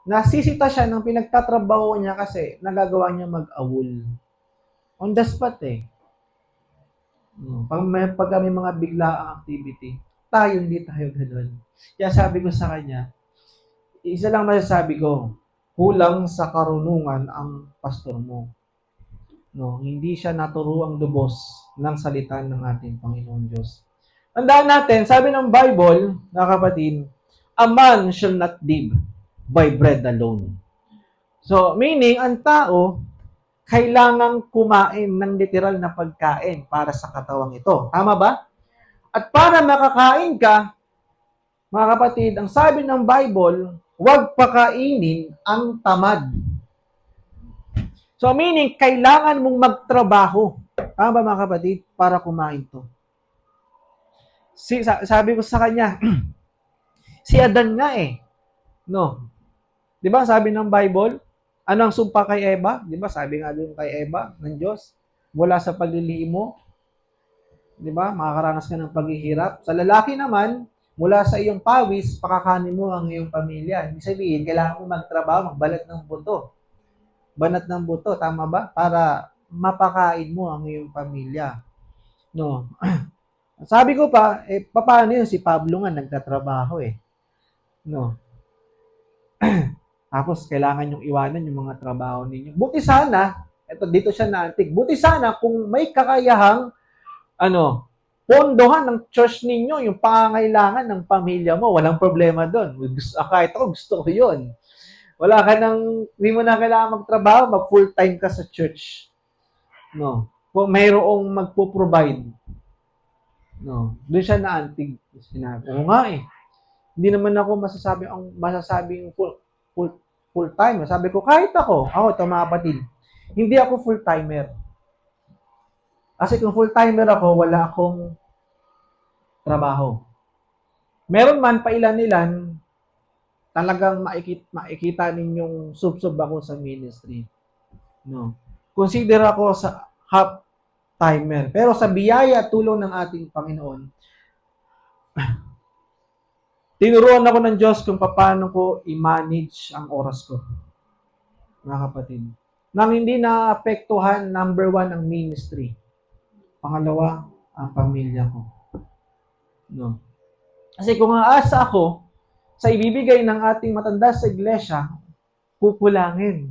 nasisita siya ng pinagtatrabaho niya kasi nagagawa niya mag-awol. On the spot eh. Pag may mga biglaang activity, hindi tayo ganun. Kaya sabi ko sa kanya, isa lang masasabi ko, kulang sa karunungan ang pastor mo. No, hindi siya naturuang lubos ng salita ng ating Panginoon Diyos. Tandaan natin, sabi ng Bible, na kapatid, a man shall not live by bread alone. So, meaning, ang tao, kailangang kumain ng literal na pagkain para sa katawang ito. Tama ba? At para makakain ka, mga kapatid, ang sabi ng Bible, huwag pakainin ang tamad. So, meaning, kailangan mong magtrabaho. Tama ba, mga kapatid? Para kumain to. Sabi ko sa kanya, si Adan nga eh. No. Di ba, sabi ng Bible, ano ang sumpa kay Eva? Di ba, sabi nga doon kay Eva ng Diyos, mula sa paglilihi mo, di ba, makakaranas ka ng paghihirap. Sa lalaki naman, mula sa iyong pawis, pakakanin mo ang iyong pamilya. Ibig sabihin, kailangan mo magtrabaho, magbalat ng buto. Banat ng buto, tama ba? Para mapakain mo ang iyong pamilya. No. Sabi ko pa, paano yun? Si Pablo nga nagtatrabaho eh. No. Tapos, kailangan yung iwanan yung mga trabaho ninyo. Buti sana, dito siya naantig, buti sana kung may kakayahang, pondohan ng church ninyo, yung pangangailangan ng pamilya mo, walang problema doon. Kahit ako, gusto ko yun. Hindi mo na kailangan magtrabaho, mag-full-time ka sa church. No. Kung mayroong magpo-provide. No. Doon siya naantig. Sinabi, oo nga eh. Hindi naman ako masasabing full-time. Sabi ko, kahit ako, ito mga kapatid, hindi ako full-timer. Kasi kung full-timer ako, wala akong trabaho. Meron man pailan-ilan, talagang makikita ninyong sub-sub ako sa ministry. No. Consider ako sa half timer. Pero sa biyaya at tulong ng ating Panginoon, tinuruan ako ng Diyos kung paano ko i-manage ang oras ko, mga kapatid. Nang hindi naapektuhan, number 1, ang ministry. Pangalawa, ang pamilya ko. No. Kasi kung aasa ako sa ibibigay ng ating matanda sa iglesia, kukulangin.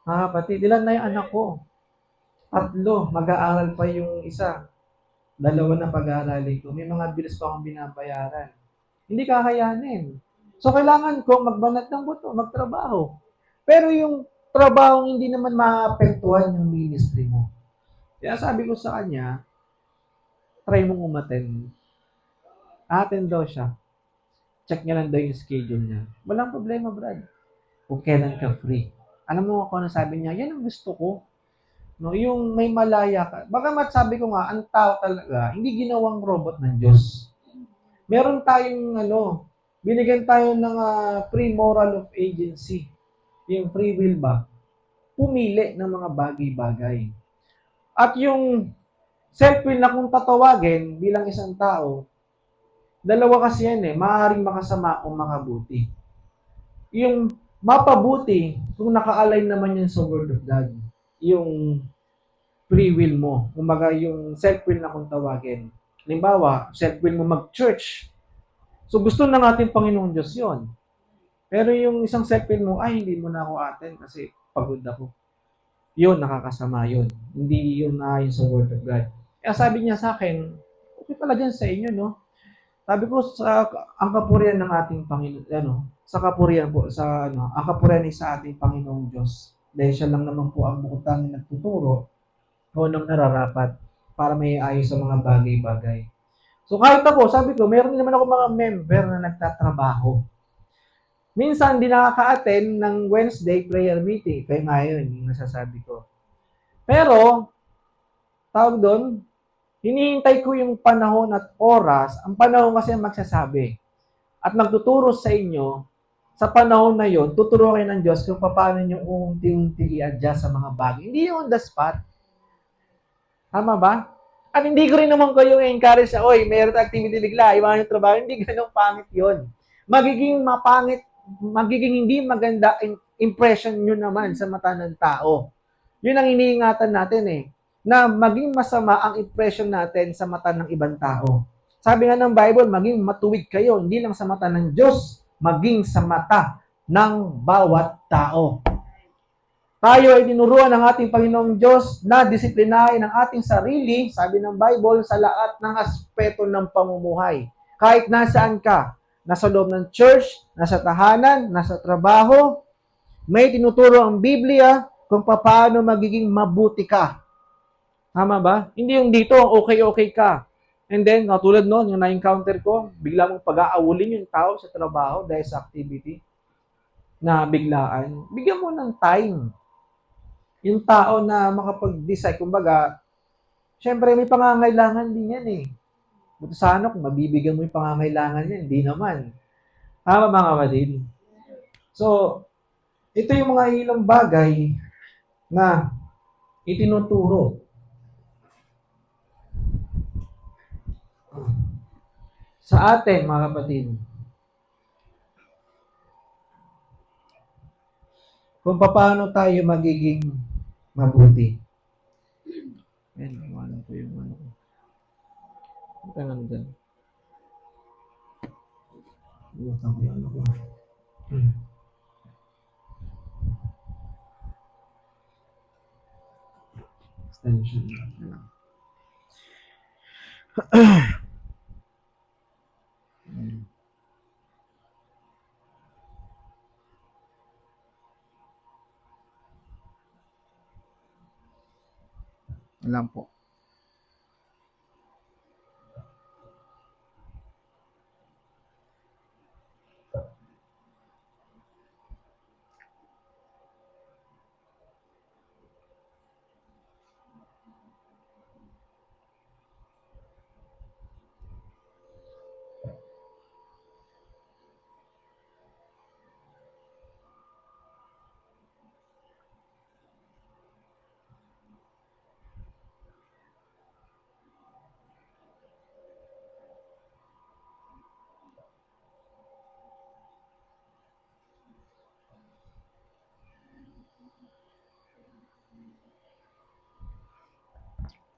Mga kapatid, ilan na yung anak ko? 3, mag-aaral pa yung isa. 2 na pag-aaralin ko. May mga bills pa akong binabayaran. Hindi kakayanin. So, kailangan ko magbanat ng buto, magtrabaho. Pero yung trabaho hindi naman maapektuhan yung ministry mo. Kaya sabi ko sa kanya, try mong umattend. Attend daw siya. Check niya lang daw yung schedule niya. Walang problema, Brad. Kung kailan ka free. Alam mo ako na sabi niya, yan ang gusto ko. No, yung may malaya ka. Bagamat sabi ko nga, ang tao talaga, hindi ginawang robot ng Diyos. Meron tayong binigyan tayo ng free moral of agency. Yung free will ba? Pumili ng mga bagay-bagay. At yung self-will na kung tatawagin bilang isang tao, dalawa kasi yan maaaring makasama o makabuti. Yung mapabuti, kung naka-align naman yan sa Word of God, yung free will mo. Kumbaga, yung self-will na kung tawagin. Halimbawa, self-will mo mag-church. So, gusto ng ating Panginoong Diyos yon. Pero yung isang self-will mo, ay, hindi mo na ako attend kasi pagod ako. Yun, nakakasama yun. Hindi yun ayon sa Word of God. Kaya sabi niya sa akin, okay pala dyan sa inyo, no? Sabi ko, ang kapurihan ng ating Panginoon, sa kapurihan po, ang kapurihan ay sa ating Panginoong Diyos. Dahil siya lang naman po ang bukutang nagtuturo o nang nararapat para may ayos sa mga bagay-bagay. So kahit ako, sabi ko, meron naman ako mga member na nagtatrabaho. Minsan, di nakaka-attend ng Wednesday prayer meeting. Kaya ngayon, yung nasasabi ko. Pero, tawag doon, hinihintay ko yung panahon at oras. Ang panahon kasi ang magsasabi. At magtuturo sa inyo, sa panahon na yon, tuturo kayo ng Diyos kung paano nyo unti-unti i-adjust sa mga bagay. Hindi yung on the spot. Tama ba? At hindi ko rin naman kayo encourage na, oy, meron activity bigla, iwanan yung trabaho. Hindi ganun pangit yon. Magiging mapangit, magiging hindi maganda impression nyo naman sa mata ng tao. Yun ang iniingatan natin na maging masama ang impression natin sa mata ng ibang tao. Sabi nga ng Bible, maging matuwid kayo, hindi lang sa mata ng Diyos, maging sa mata ng bawat tao. Tayo ay tinuruan ng ating Panginoong Diyos na disiplinahin ang ating sarili, sabi ng Bible, sa lahat ng aspeto ng pamumuhay. Kahit nasaan ka, nasa loob ng church, nasa tahanan, nasa trabaho, may tinuturo ang Biblia kung paano magiging mabuti ka. Tama ba? Hindi yung dito, okay ka. And then, tulad noon, yung na-encounter ko, bigla mong pag-aawulin yung tao sa trabaho dahil sa activity na biglaan. Bigyan mo ng time. Yung tao na makapag-decide, kumbaga, syempre may pangangailangan din yan Buto sana kung mabibigyan mo yung pangangailangan yan, hindi naman. Tama mga kapatid? So, ito yung mga ilang bagay na itinuturo sa atin, mga kapatid. Kung paano tayo magiging mabuti. Ayan, iwanan ko yung ano ko. Ito nga dyan. Iwanan ko yung ano ko. Extension. Alam po.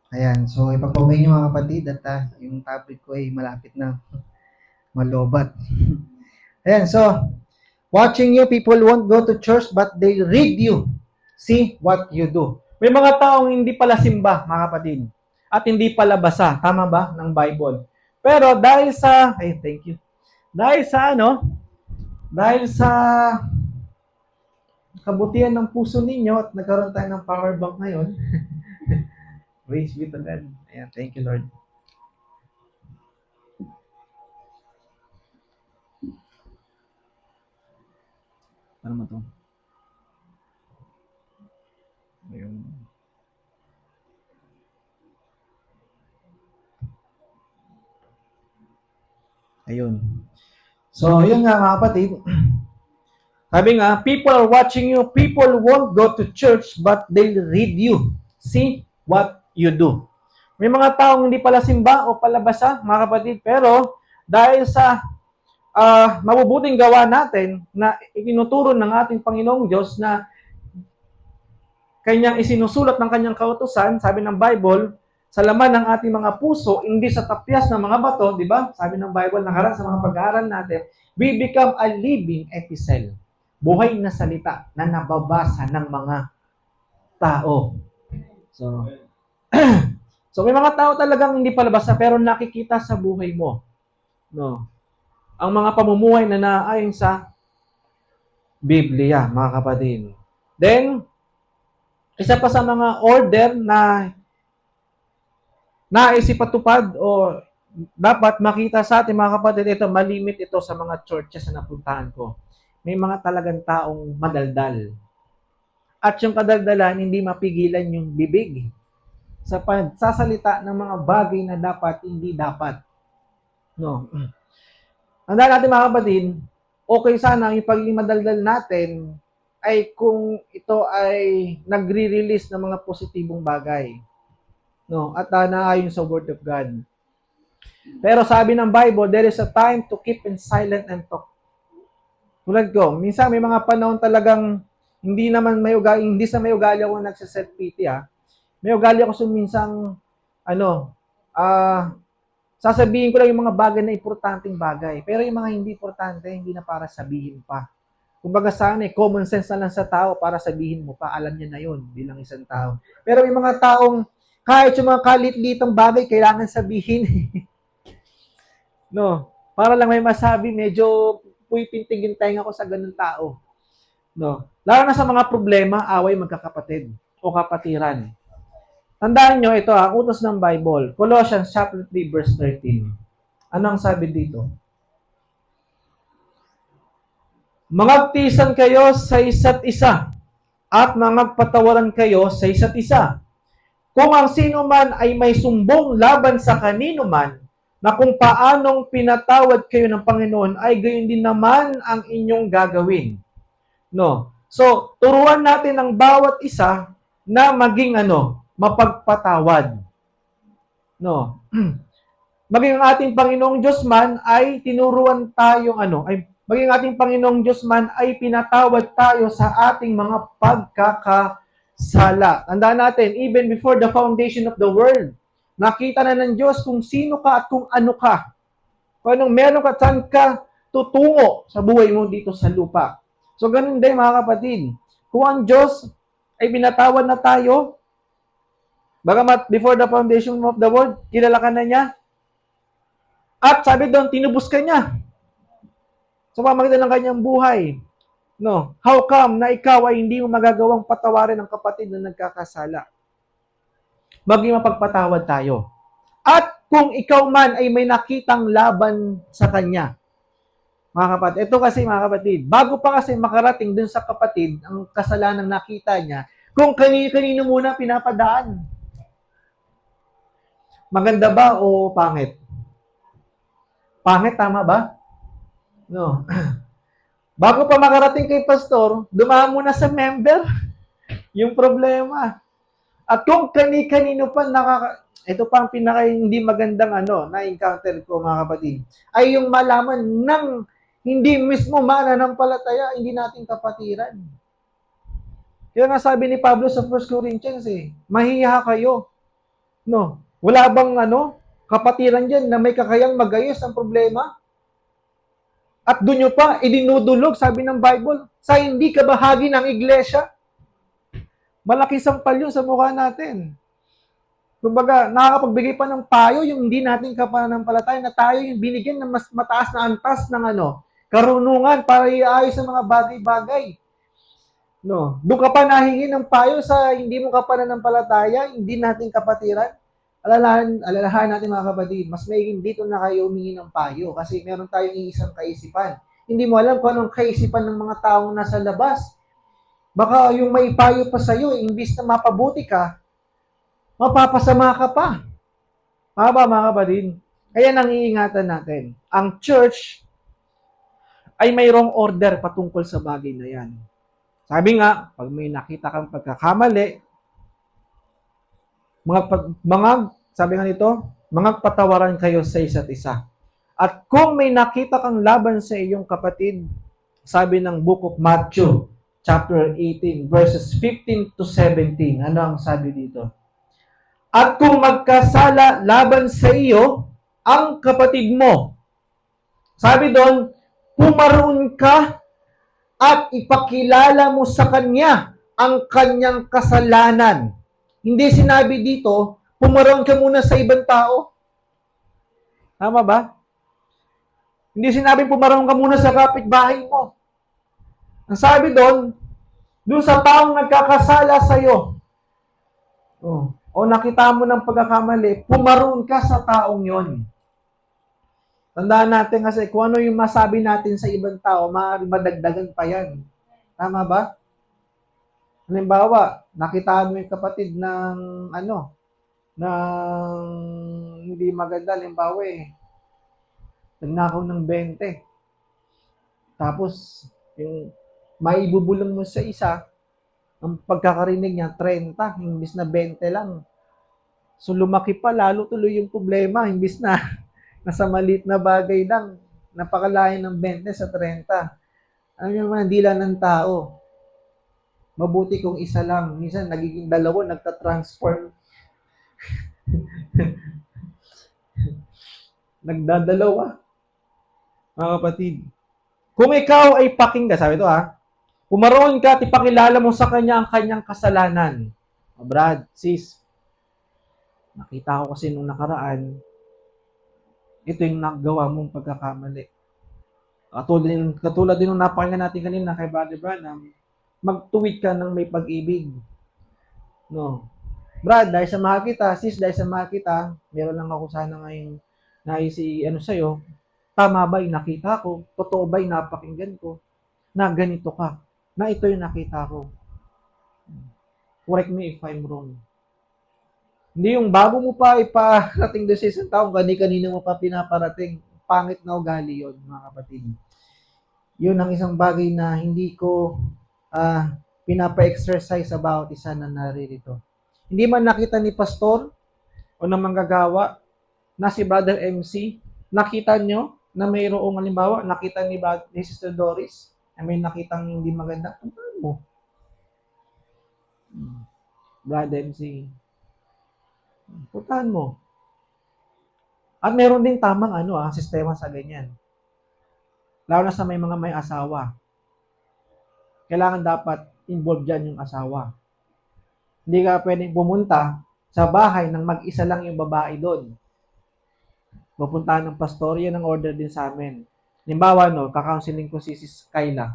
Ayan, so ipapamay niyo mga kapatid at yung topic ko ay malapit na malobat. Ayan, so watching you, people won't go to church but they read you. See what you do. May mga taong hindi pala simba, mga kapatid. At hindi pala basa, tama ba, ng Bible. Pero dahil sa, ay thank you. Dahil sa dahil sa kabutihan ng puso ninyo at nagkaroon tayo ng power bank ngayon, praise be to God. Ayan, thank you Lord. Ano mo to? Ayun. Ayun. So, yun nga mga kapatid. Sabi nga, people are watching you. People won't go to church, but they'll read you. See what you do. May mga taong hindi pala simba o palabasa, mga kapatid, pero dahil sa mabubuting gawa natin na itinuturo ng ating Panginoong Diyos na kanyang isinusulat ng kanyang kautusan, sabi ng Bible, sa laman ng ating mga puso, hindi sa tapyas ng mga bato, di ba? Sabi ng Bible, nakaraan sa mga pag-aaral natin, we become a living epistle. Buhay na salita na nababasa ng mga tao. So, so may mga tao talagang hindi palabasa pero nakikita sa buhay mo. No. Ang mga pamumuhay na naayon sa Biblia, mga kapatid. Then, isa pa sa mga order na naisipatupad o dapat makita sa ating mga kapatid, ito, malimit ito sa mga churches na napuntahan ko. May mga talagang taong madaldal. At yung kadaldalan, hindi mapigilan yung bibig sa pagsasalita ng mga bagay na dapat, hindi dapat. No. Tandaan natin mga kapatid, okay sana yung pagiging madaldal natin ay kung ito ay nagre-release ng mga positibong bagay. No, at naayon sa Word of God. Pero sabi ng Bible, there is a time to keep in silent and talk. Tulad ko, minsan may mga panahon talagang hindi naman may ugali, hindi sa may ugali ako nagse-self-pity May ugali ako minsang sasabihin ko lang yung mga bagay na importanteng bagay. Pero yung mga hindi importante, hindi na para sabihin pa. Kumbaga sana common sense na lang sa tao para sabihin mo pa, alam niya na yun bilang isang tao. Pero may mga taong kahit yung mga kalit-litang bagay, kailangan sabihin. No, para lang may masabi, medyo pipintigin tayo ako sa ganung tao. No, lalo na sa mga problema, away magkakapatid o kapatiran. Tandaan nyo, ito utos ng Bible. Colossians chapter 3 verse 13. Ano ang sabi dito? Mangagtisan kayo sa isa't isa at mangagpatawaran kayo sa isa't isa. Kung ang sino man ay may sumbong laban sa kanino man, na kung paanong pinatawad kayo ng Panginoon, ay gayon din naman ang inyong gagawin. No. So, turuan natin ang bawat isa na maging mapagpatawad. No. Maging ang ating Panginoong Diyos man ay tinuruan tayong maging ating Panginoong Diyos man ay pinatawad tayo sa ating mga pagkakasala. Tandaan natin, even before the foundation of the world, nakita na ng Diyos kung sino ka at kung ano ka. Kung anong meron ka, saan ka tutungo sa buhay mo dito sa lupa. So, ganun din mga kapatid. Kung ang Diyos ay pinatawad na tayo, bagamat before the foundation of the world, kilala ka na niya, at sabi doon, tinubos ka niya. Sa pamamagitan ng kanyang buhay. No, how come na ikaw ay hindi mo magagawang patawarin ang kapatid na nagkakasala? Maging mapagpatawad tayo. At kung ikaw man ay may nakitang laban sa kanya, mga kapatid, ito kasi mga kapatid, bago pa kasi makarating dun sa kapatid ang kasalanan nakita niya, kung kanino muna pinapadaan. Maganda ba o pangit? Pangit, tama ba? No. Bago pa makarating kay pastor, dumaan muna sa member yung problema. At kung kani-kanino pa ito pa ang pinaka hindi magandang na-encounter ko mga kapatid, ay yung malaman ng hindi mismo mananampalataya, hindi nating kapatiran. Kaya nga sabi ni Pablo sa 1 Corinthians mahiya kayo. No? Wala bang kapatiran dyan na may kakayang magayos ang problema? At doon nyo pa idinudulog, sabi ng Bible, sa hindi ka bahagi ng iglesia. Malaki sampal yun sa mukha natin. Kumbaga, nakakapagbigay pa ng payo yung hindi natin kapananampalataya na tayo yung binigyan ng mas mataas na antas ng karunungan para iayos ang mga bagay-bagay. No, doon ka pa nahingi ng payo sa hindi mo kapananampalataya, hindi natin kapatiran. Alalahan natin mga kapatid, mas maiging dito na kayo humingi ng payo kasi meron tayong iisang kaisipan. Hindi mo alam kung anong kaisipan ng mga taong nasa labas. Baka yung may payo pa sa'yo, imbis na mapabuti ka, mapapasama ka pa. Mga kapatid? Kaya nangiingatan natin. Ang church ay mayroong order patungkol sa bagay na yan. Sabi nga, pag may nakita kang pagkakamali, sabi nga nito, mga patawaran kayo sa isa't isa. At kung may nakita kang laban sa iyong kapatid, sabi ng Book of Matthew, chapter 18, verses 15 to 17, ano ang sabi dito? At kung magkasala laban sa iyo, ang kapatid mo, sabi doon, pumaroon ka at ipakilala mo sa kanya ang kanyang kasalanan. Hindi sinabi dito, pumaroon ka muna sa ibang tao. Tama ba? Hindi sinabi pumaroon ka muna sa kapitbahay mo. Ang sabi doon sa taong nagkakasala sa iyo, o nakita mo ng pagkakamali, pumaroon ka sa taong yon. Tandaan natin kasi kung ano yung masabi natin sa ibang tao, maaaring madagdagan pa yan. Tama ba? Halimbawa, nakitaan mo yung kapatid ng ng hindi maganda, halimbawa nagnakaw ng 20. Tapos, yung maibubulong mo sa isa, ang pagkakarinig niya, 30, imbis na 20 lang. So, lumaki pa, lalo tuloy yung problema, imbis na nasa maliit na bagay lang, napakalayo ng 20 sa 30. Ano yung mga dila ng tao? Mabuti kung isa lang. Minsan, nagiging dalawa, nagtatransform. Nagdadalawa. Mga kapatid. Kung ikaw ay pakinggan, sabi ito pumaroon ka at ipakilala mo sa kanya ang kanyang kasalanan. Brad, sis, nakita ko kasi nung nakaraan, ito yung nagawa mong pagkakamali. Katulad din nung napakinggan natin kanina kay Brother Branham, magtuwid ka ng may pag-ibig. No. Brad, dahil sa mahal kita, sis, dahil sa mahal kita, meron lang ako sana ngayon sa'yo, tama ba yung nakita ko? Totoo ba yung napakinggan ko? Na ganito ka? Na ito yung nakita ko? Correct me if I'm wrong. Hindi yung bago mo pa iparating doon sa isang tao, kanina mo pa pinaparating, pangit na ugali yun, mga kapatid. Yun ang isang bagay na hindi ko pinapa-exercise about isa na naririto. Hindi man nakita ni pastor o ng manggagawa na si Brother MC, nakita nyo na mayroong halimbawa, nakita ni Sister Doris na may nakitang hindi maganda, puntahan mo. Brother MC, puntahan mo. At meron din tamang sistema sa ganyan. Lalo na sa may mga may asawa. Kailangan dapat involved dyan yung asawa. Hindi ka pwedeng pumunta sa bahay ng mag-isa lang yung babae doon. Pupuntahan ng pastor, yan ang order din sa amin. Halimbawa, kakaunseling ko si Sis Kayla.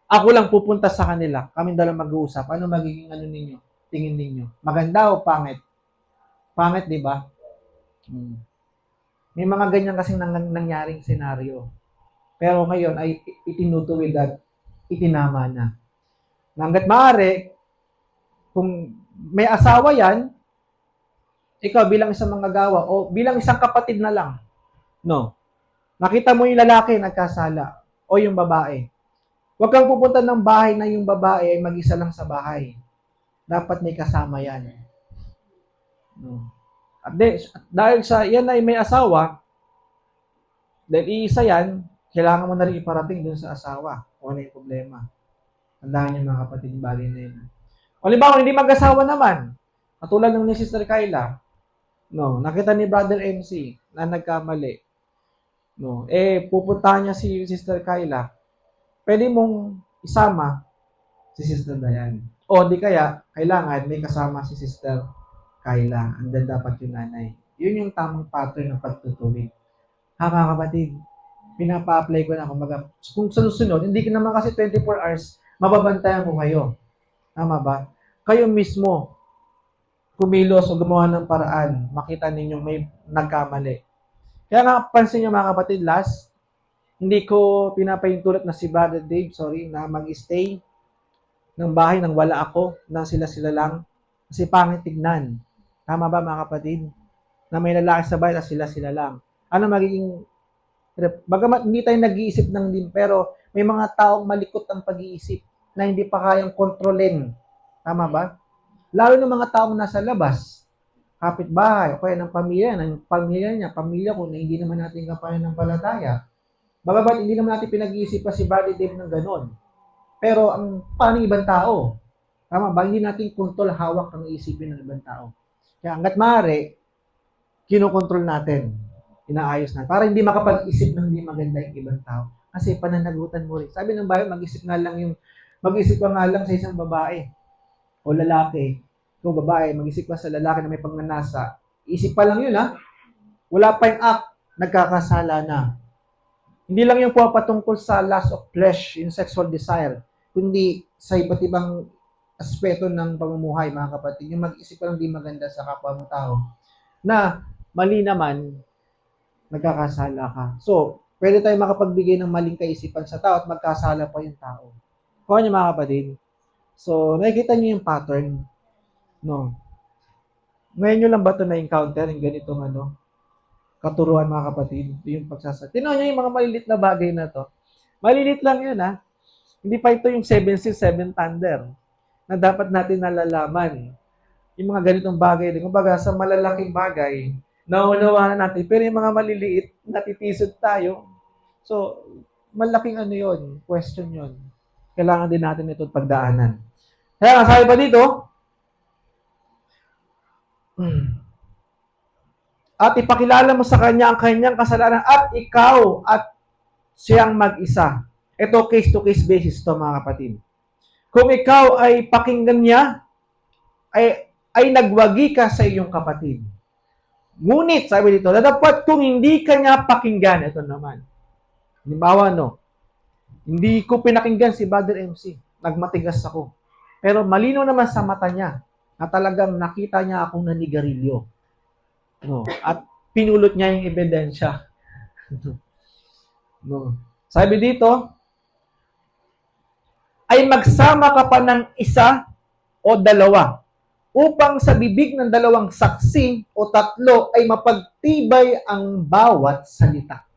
Ako lang pupunta sa kanila. Kaming dalawa mag-uusap. Ano magiging ninyo? Tingin ninyo? Maganda o pangit? Pangit, di ba? May mga ganyan kasing nangyaring senaryo. Pero ngayon ay itinutuwid at itinama na. Hanggat maaari, kung may asawa yan, ikaw bilang isang manggagawa o bilang isang kapatid na lang, nakita mo yung lalaki nagkasala o yung babae. Huwag kang pupunta ng bahay na yung babae ay mag-isa lang sa bahay. Dapat may kasama yan. At dahil sa yan ay may asawa, dahil iisa yan, kailangan mo na rin iparating dun sa asawa kung ano yung problema. Tandaan niyo mga kapatid, bagay na yun. O halimbawa, hindi mag-asawa naman, katulad ng ni Sister Kayla, No, nakita ni Brother MC na nagkamali. No, pupuntahan niya si Sister Kyla. Pwede mong isama si Sister Dayan. O di kaya, kailangan may kasama si Sister Kyla. Andun dapat yung nanay. Yun yung tamang pattern ng pagtutuwid. Ha, mga kapatid, pinapa-apply ko na. Kumbaga, kung sa susunod, hindi ka naman kasi 24 hours, mababantayan ko kayo. Tama ba? Kayo mismo, kumilos o gumawa ng paraan, makita ninyong may nagkamali. Kaya nga, pansin nyo mga kapatid, last, hindi ko pinapahintulot na si Brother Dave, na mag-stay ng bahay nang wala ako, na sila-sila lang. Kasi pangit tignan. Tama ba mga kapatid? Na may lalaki sa bahay na sila-sila lang. Ano magiging bagamat hindi tayo nag-iisip ng din, pero may mga taong malikot ang pag-iisip na hindi pa kayang kontrolin. Tama ba? Lalo ng mga taong nasa labas, kapitbahay, o kaya ng pamilya niya, pamilya ko na hindi naman natin kapananampalataya. Bagamat hindi naman natin pinag-iisip pa si Brother Dave ng ganon. Pero ang paano ibang tao? Tama ba? Hindi natin kontrol hawak ang isipin ng ibang tao. Kaya hanggat maaari, kinokontrol natin. Inaayos natin. Para hindi makapag-isip ng hindi maganda yung ibang tao. Kasi pananagutan mo rin. Sabi ng Bible, mag-isip ka nga lang sa isang babae o lalaki. Kung babae, mag-isip ka sa lalaki na may panganasa. Isip pa lang yun, ha? Wala pa yung act, nagkakasala na. Hindi lang yung patungkol sa lust of flesh, yung sexual desire, kundi sa iba't ibang aspeto ng pamumuhay, mga kapatid. Yung mag-isip ka lang di maganda sa kapwa mo tao, na mali naman, nagkakasala ka. So, pwede tayo makapagbigay ng maling kaisipan sa tao at magkasala pa yung tao. Kuha niyo mga kapatid. So, nakikita niyo yung pattern. No. Ngayon nyo lang ba ito na-encounter yung ganitong katuruan mga kapatid? Yung pagsasal. Tinaw nyo yung mga malilit na bagay na to. Malilit lang yun, ha? Hindi pa ito yung 767 Thunder na dapat natin nalalaman. Yung mga ganitong bagay din. Kumbaga, sa malalaking bagay, nauunawaan natin. Pero yung mga maliliit, natitisod tayo. So, malaking yun, question yun. Kailangan din natin ito pagdaanan. Kaya sabi pa dito, at ipakilala mo sa kanya ang kanyang kasalanan at ikaw at siyang mag-isa. Ito case-to-case basis to mga kapatid. Kung ikaw ay pakinggan niya, ay nagwagi ka sa iyong kapatid. Ngunit, sabi dito, dapat kung hindi ka niya pakinggan, ito naman. Halimbawa, hindi ko pinakinggan si Brother MC. Nagmatigas ako. Pero malino naman sa mata niya na talagang nakita niya akong nanigarilyo. At pinulot niya yung ebidensya. Sabi dito, ay magsama ka pa ng isa o dalawa upang sa bibig ng dalawang saksi o tatlo ay mapagtibay ang bawat salita.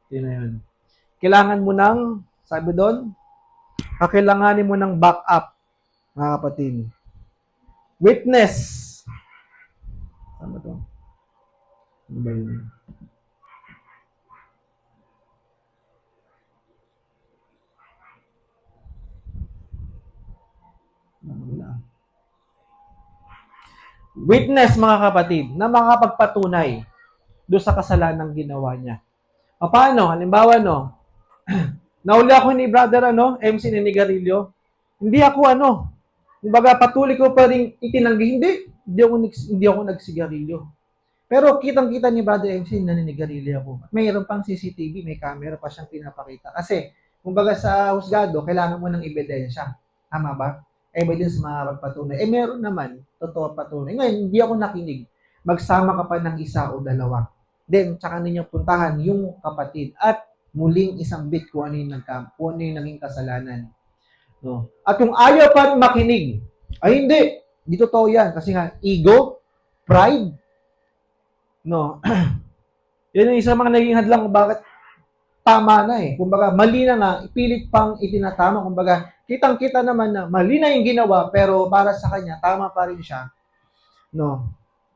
Yun na yun. Kailangan mo ng, sabi doon, kakailanganin mo ng backup, mga kapatid. Witness. Ano to? Ano ba yun? Witness, mga kapatid, na makapagpatunay doon sa kasalanang ginawa niya. Paano? Halimbawa, nauli ako ni Brother MC Ninigarilyo. Hindi ako kumbaga patuloy ko pa rin itinanggi. Hindi ako nagsigarilyo. Pero kitang-kita ni Brother MC na ninigarilyo ako. Mayroon pang CCTV, may camera pa siyang pinapakita. Kasi, kumbaga sa husgado, kailangan mo ng ebidensya. Tama ba? Evidence makapagpatunay. Meron naman, totoo patunay. Ngayon, hindi ako nakinig. Magsama ka pa ng isa o dalawa. Then, tsaka ninyo puntahan yung kapatid at muling isang bit kung ano yung naging kasalanan. At kung ayaw pa makinig, ay hindi. Di totoo yan. Kasi nga, ego, pride, yan yung isang mga naging hadlang kung bakit tama na Kumbaga, mali na nga, ipilit pang itinatama. Kumbaga, kitang-kita naman na mali na yung ginawa, pero para sa kanya, tama pa rin siya.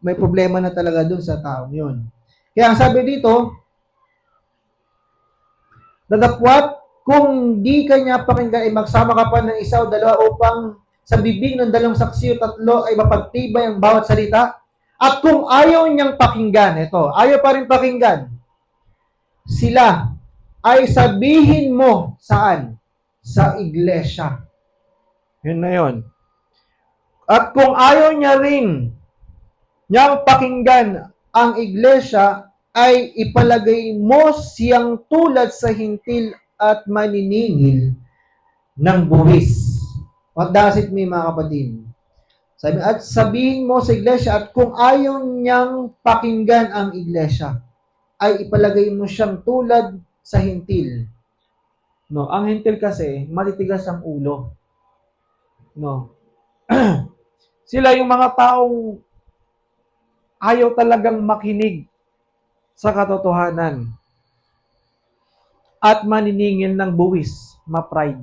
May problema na talaga dun sa taong yun. Kaya ang sabi dito, dadapwat, kung di kanya pakinggan, ay magsama ka pa ng isa o dalawa upang sa bibig ng dalawang saksi o tatlo ay mapagtibay ang bawat salita. At kung ayaw niyang pakinggan, ito, ayaw pa rin pakinggan, sila ay sabihin mo saan? Sa iglesia. Yun na yun. At kung ayaw niya rin niyang pakinggan ang iglesia, ay ipalagay mo siyang tulad sa hintil at maniningil ng buwis. What does it mean, mga kapatid? At sabihin mo sa iglesia, at kung ayaw niyang pakinggan ang iglesia, ay ipalagay mo siyang tulad sa hintil. No, ang hintil kasi matitigas ang ulo. No. Sila yung mga taong ayaw talagang makinig sa katotohanan at maniningil ng buwis, ma-pride.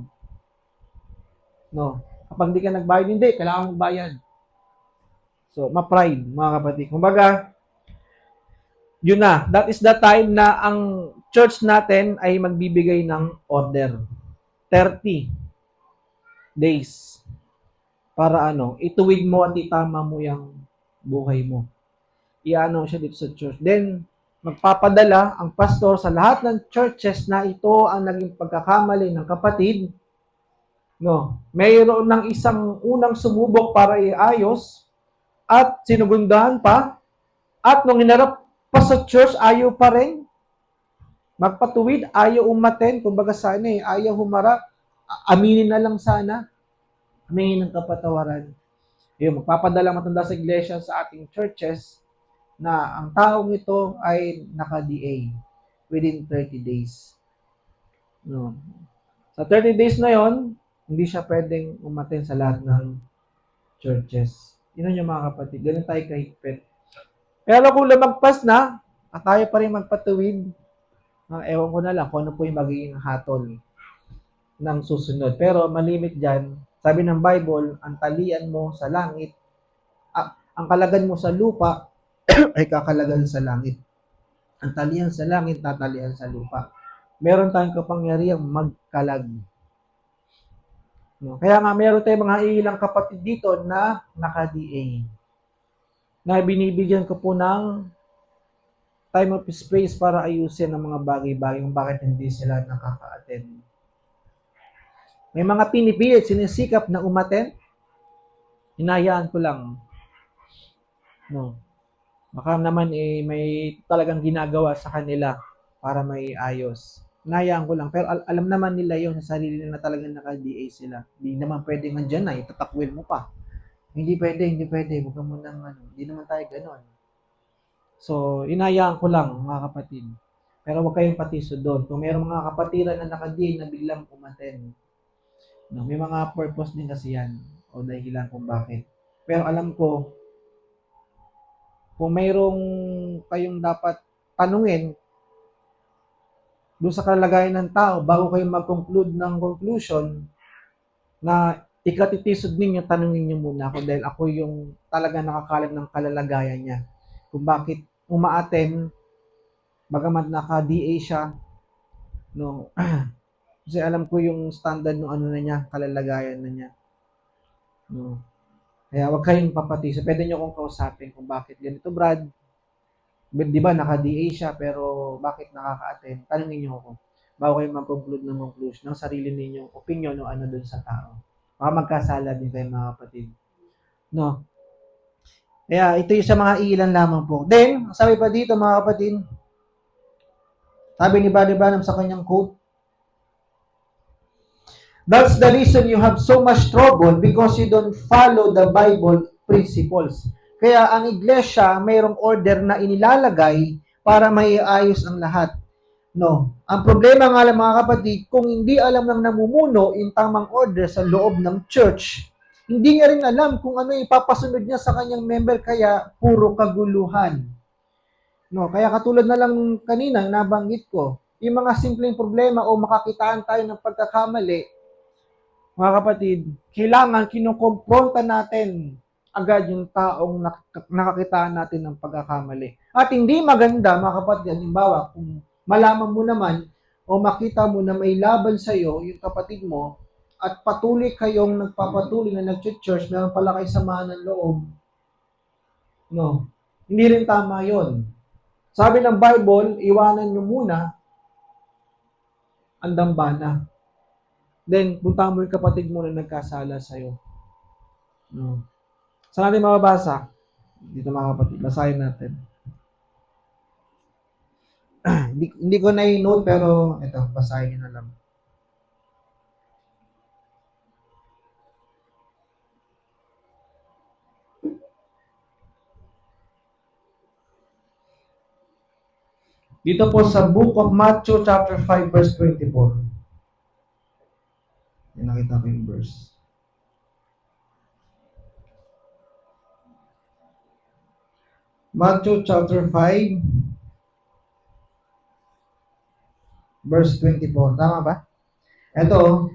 No. Kapag hindi ka nagbayad, hindi, kailangan magbayad. So, ma-pride, mga kapatid. Kumbaga, yun na. That is the time na ang church natin ay magbibigay ng order. 30 days. Para ituwid mo at itama mo yung buhay mo. Iano siya dito sa church. Then, magpapadala ang pastor sa lahat ng churches na ito ang naging pagkakamali ng kapatid. No, mayroon ng isang unang sumubok para iayos at sinugundahan pa at nung hinarap pa sa church, ayaw pa rin magpatuwid, ayaw umaten, kumbaga sana ayaw humarap, aminin na lang sana, aminin ng kapatawaran. Yung magpapadala matanda sa iglesia sa ating churches na ang taong ito ay naka-DA within 30 days. No. Sa 30 days na yon, hindi siya pwedeng umaten sa lahat ng churches. Yun yung mga kapatid. Ganun tayo kahigpit. Pero kung lumagpas na, at tayo pa rin magpatuwid, ewan ko na lang kung ano po yung magiging hatol ng susunod. Pero malimit dyan, sabi ng Bible, ang talian mo sa langit, ang kalagan mo sa lupa, ay kakalagan sa langit. Ang talian sa langit, tatalian sa lupa. Meron tayong kapangyarihang magkalag. No? Kaya nga meron tayong mga ilang kapatid dito na naka-DA. Na binibigyan ko po ng time of space para ayusin ang mga bagay-bagay kung bakit hindi sila nakaka-attend. May mga pinipilit, sinisikap na umattend, hinayaan ko lang. No. Baka naman may talagang ginagawa sa kanila para may ayos. Hinayaan ko lang. Pero alam naman nila yun sa sarili nila na talagang naka-DA sila. Hindi naman pwede nga dyan na itatakwil mo pa. Hindi pwede. Huwag ka munang hindi naman tayo ganon. So, inayaan ko lang, mga kapatid. Pero huwag kayong patiso doon. Kung mayroong mga kapatiran na naka-DA na biglang umattend, no, may mga purpose din kasi yan o dahilan kung bakit. Pero alam ko, kung mayroong kayong dapat tanungin doon sa kalagayan ng tao bago kayo mag-conclude ng conclusion na ikatitisod ninyo, tanungin nyo muna ako dahil ako yung talaga nakakalam ng kalalagayan niya. Kung bakit umaaten, bagamat naka-DA siya, no, kasi alam ko yung standard ng ano na niya, kalalagayan na niya. No. Kaya huwag kayong papatiso. Pwede nyo akong kausapin kung bakit ganito, Brad. Di ba, naka-DA siya, pero bakit nakaka-attend? Tanungin niyo ako. Bago kayo mag-conclude ng conclusion ng sarili ninyong opinion o ano dun sa tao. Baka magkasala din kayo, mga kapatid. No? Kaya ito yung sa mga ilan lamang po. Then, sabi pa dito, mga kapatid, sabi ni Brother Branham sa kanyang quote, "That's the reason you have so much trouble because you don't follow the Bible principles." Kaya ang iglesia, mayroong order na inilalagay para maiayos ang lahat. No. Ang problema nga lang, mga kapatid, kung hindi alam ng namumuno yung tamang order sa loob ng church, hindi niya rin alam kung ano ipapasunod niya sa kanyang member, kaya puro kaguluhan. No, kaya katulad na lang kanina nabanggit ko, yung mga simpleng problema o makakitaan tayo ng pagkakamali, mga kapatid, kailangan kinukompronta natin agad yung taong nakakitaan natin ng pagkakamali. At hindi maganda, mga kapatid, halimbawa, kung malaman mo naman o makita mo na may laban sa iyo yung kapatid mo at patuloy kayong nagpapatuloy na nag-church, meron pala kayo samahan ng loob, no? Hindi rin tama yon. Sabi ng Bible, iwanan nyo muna ang dambana. Then, punta mo yung kapatid mo na nagkasala sa'yo. No. Saan natin mababasa? Dito mga kapatid, basahin natin. hindi ko na-note pero ito, basahin nyo na lang. Dito po sa Book of Matthew chapter 5 verse 24. Yan, nakita ko yung verse. Matthew chapter 5 verse 24. Tama ba? Ito,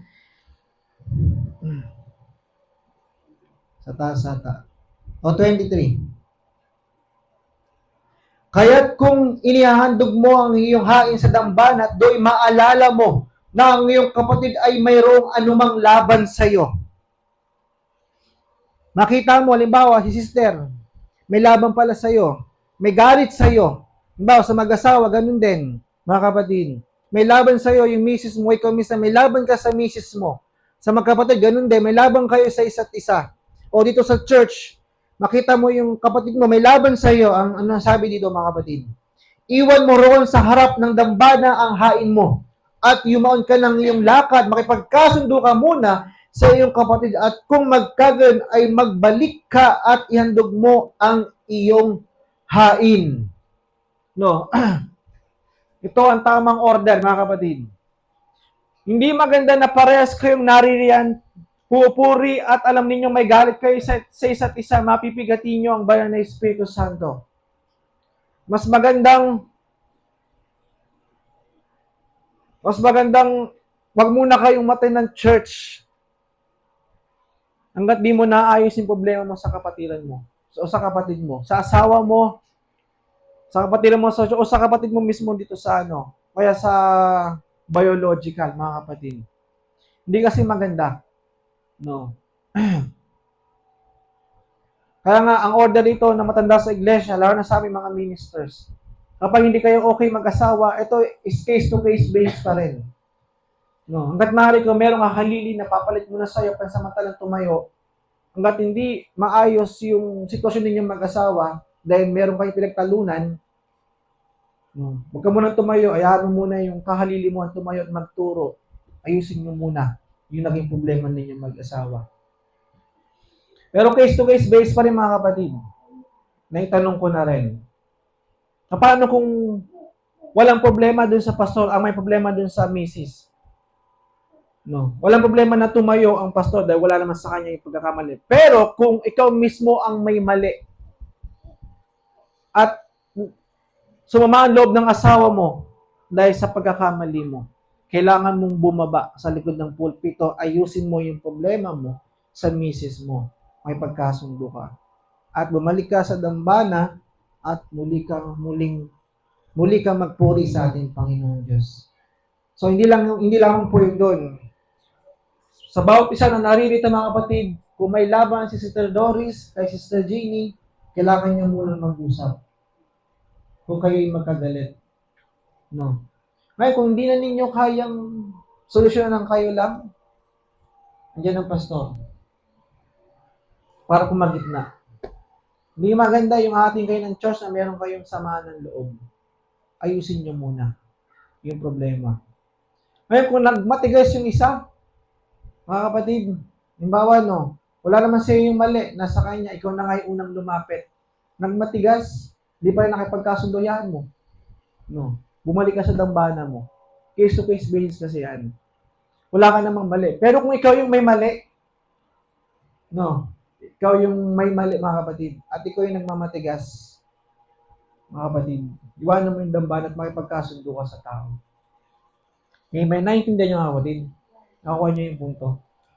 sa taas ata. O, 23. Kaya't kung inihahandog mo ang iyong hain sa dambana at do'y maalala mo na ang iyong kapatid ay mayroong anumang laban sa iyo. Makita mo, halimbawa, si sister, may laban pala sa iyo, may galit sa iyo. Halimbawa, sa mag-asawa, ganun din, mga kapatid. May laban sa iyo yung misis mo, ikaw minsan, may laban ka sa misis mo. Sa magkapatid, ganun din, may laban kayo sa isa't isa. O dito sa church, makita mo yung kapatid mo, may laban sa iyo. Ang ano sabi dito, mga kapatid? Iwan mo roon sa harap ng dambana ang hain mo. At yumaon ka ng iyong lakad, makipagkasundo ka muna sa iyong kapatid. At kung magkagan ay magbalik ka at ihandog mo ang iyong hain. No. Ito ang tamang order, mga kapatid. Hindi maganda na parehas kayong naririyan, pupuri at alam ninyong may galit kayo sa isa't isa, mapipigati nyo ang bayan ng Espiritu Santo. Mas magandang wag muna kayong matay ng church hanggat di mo naayos yung problema mo sa kapatiran mo o sa kapatid mo, sa asawa mo, sa kapatiran mo, o sa kapatid mo mismo dito sa kaya sa biological, mga kapatid. Hindi kasi maganda. No. Kaya nga, ang order dito na matanda sa iglesia, lalo na sa aming mga ministers, kapag hindi kayo okay mag-asawa, ito is case-to-case based pa rin. No. Hanggat maaari ko, merong kahalili na papalit mo na sa'yo pansamantalang tumayo, hanggat hindi maayos yung sitwasyon ninyong mag-asawa, dahil meron kayong pinagtalunan, no. Huwag ka muna tumayo, ayahan mo muna yung kahalili mo ang tumayo at magturo. Ayusin mo muna yung naging problema ninyong mag-asawa. Pero case-to-case based pa rin, mga kapatid. Naitanong ko na rin. Paano kung walang problema dun sa pastor, ang may problema dun sa misis? No. Walang problema na tumayo ang pastor dahil wala naman sa kanya yung pagkakamali. Pero kung ikaw mismo ang may mali at sumama ang loob ng asawa mo dahil sa pagkakamali mo, kailangan mong bumaba sa likod ng pulpito, ayusin mo yung problema mo sa misis mo. May pagkasundo ka. At bumalik ka sa dambana at muli ka magpuri sa ating Panginoon Diyos. So hindi lang po yun doon. Sa bawat isa na naririto, mga kapatid, kung may laban si Sister Doris kay Sister Jeannie, kailangan niyo muna mag-usap. Kung kayo'y magkagalit. No. Ngayon, kung hindi na ninyo kayang solusyonan ng kayo lang, andyan ang pastor. Para kumagitna. Hindi maganda yung ating kayo ng church na meron kayong samahan ng loob. Ayusin nyo muna yung problema. Ngayon, kung nagmatigas yung isa, mga kapatid, halimbawa, wala naman sa'yo yung mali, nasa kanya, ikaw na nga yung unang lumapit. Nagmatigas, di pa rin nakipagkasundoyan mo. No. Bumalik ka sa dambana mo. Case-to-case basis kasi yan. Wala ka namang mali. Pero kung ikaw yung may mali, ikaw yung may mali, mga kapatid, at ikaw yung nagmamatigas, mga kapatid, iwanan mo yung dambana at makipagkasundo ka sa tao. May naintindihan nyo, mga kapatid. Nakukuha nyo yung punto.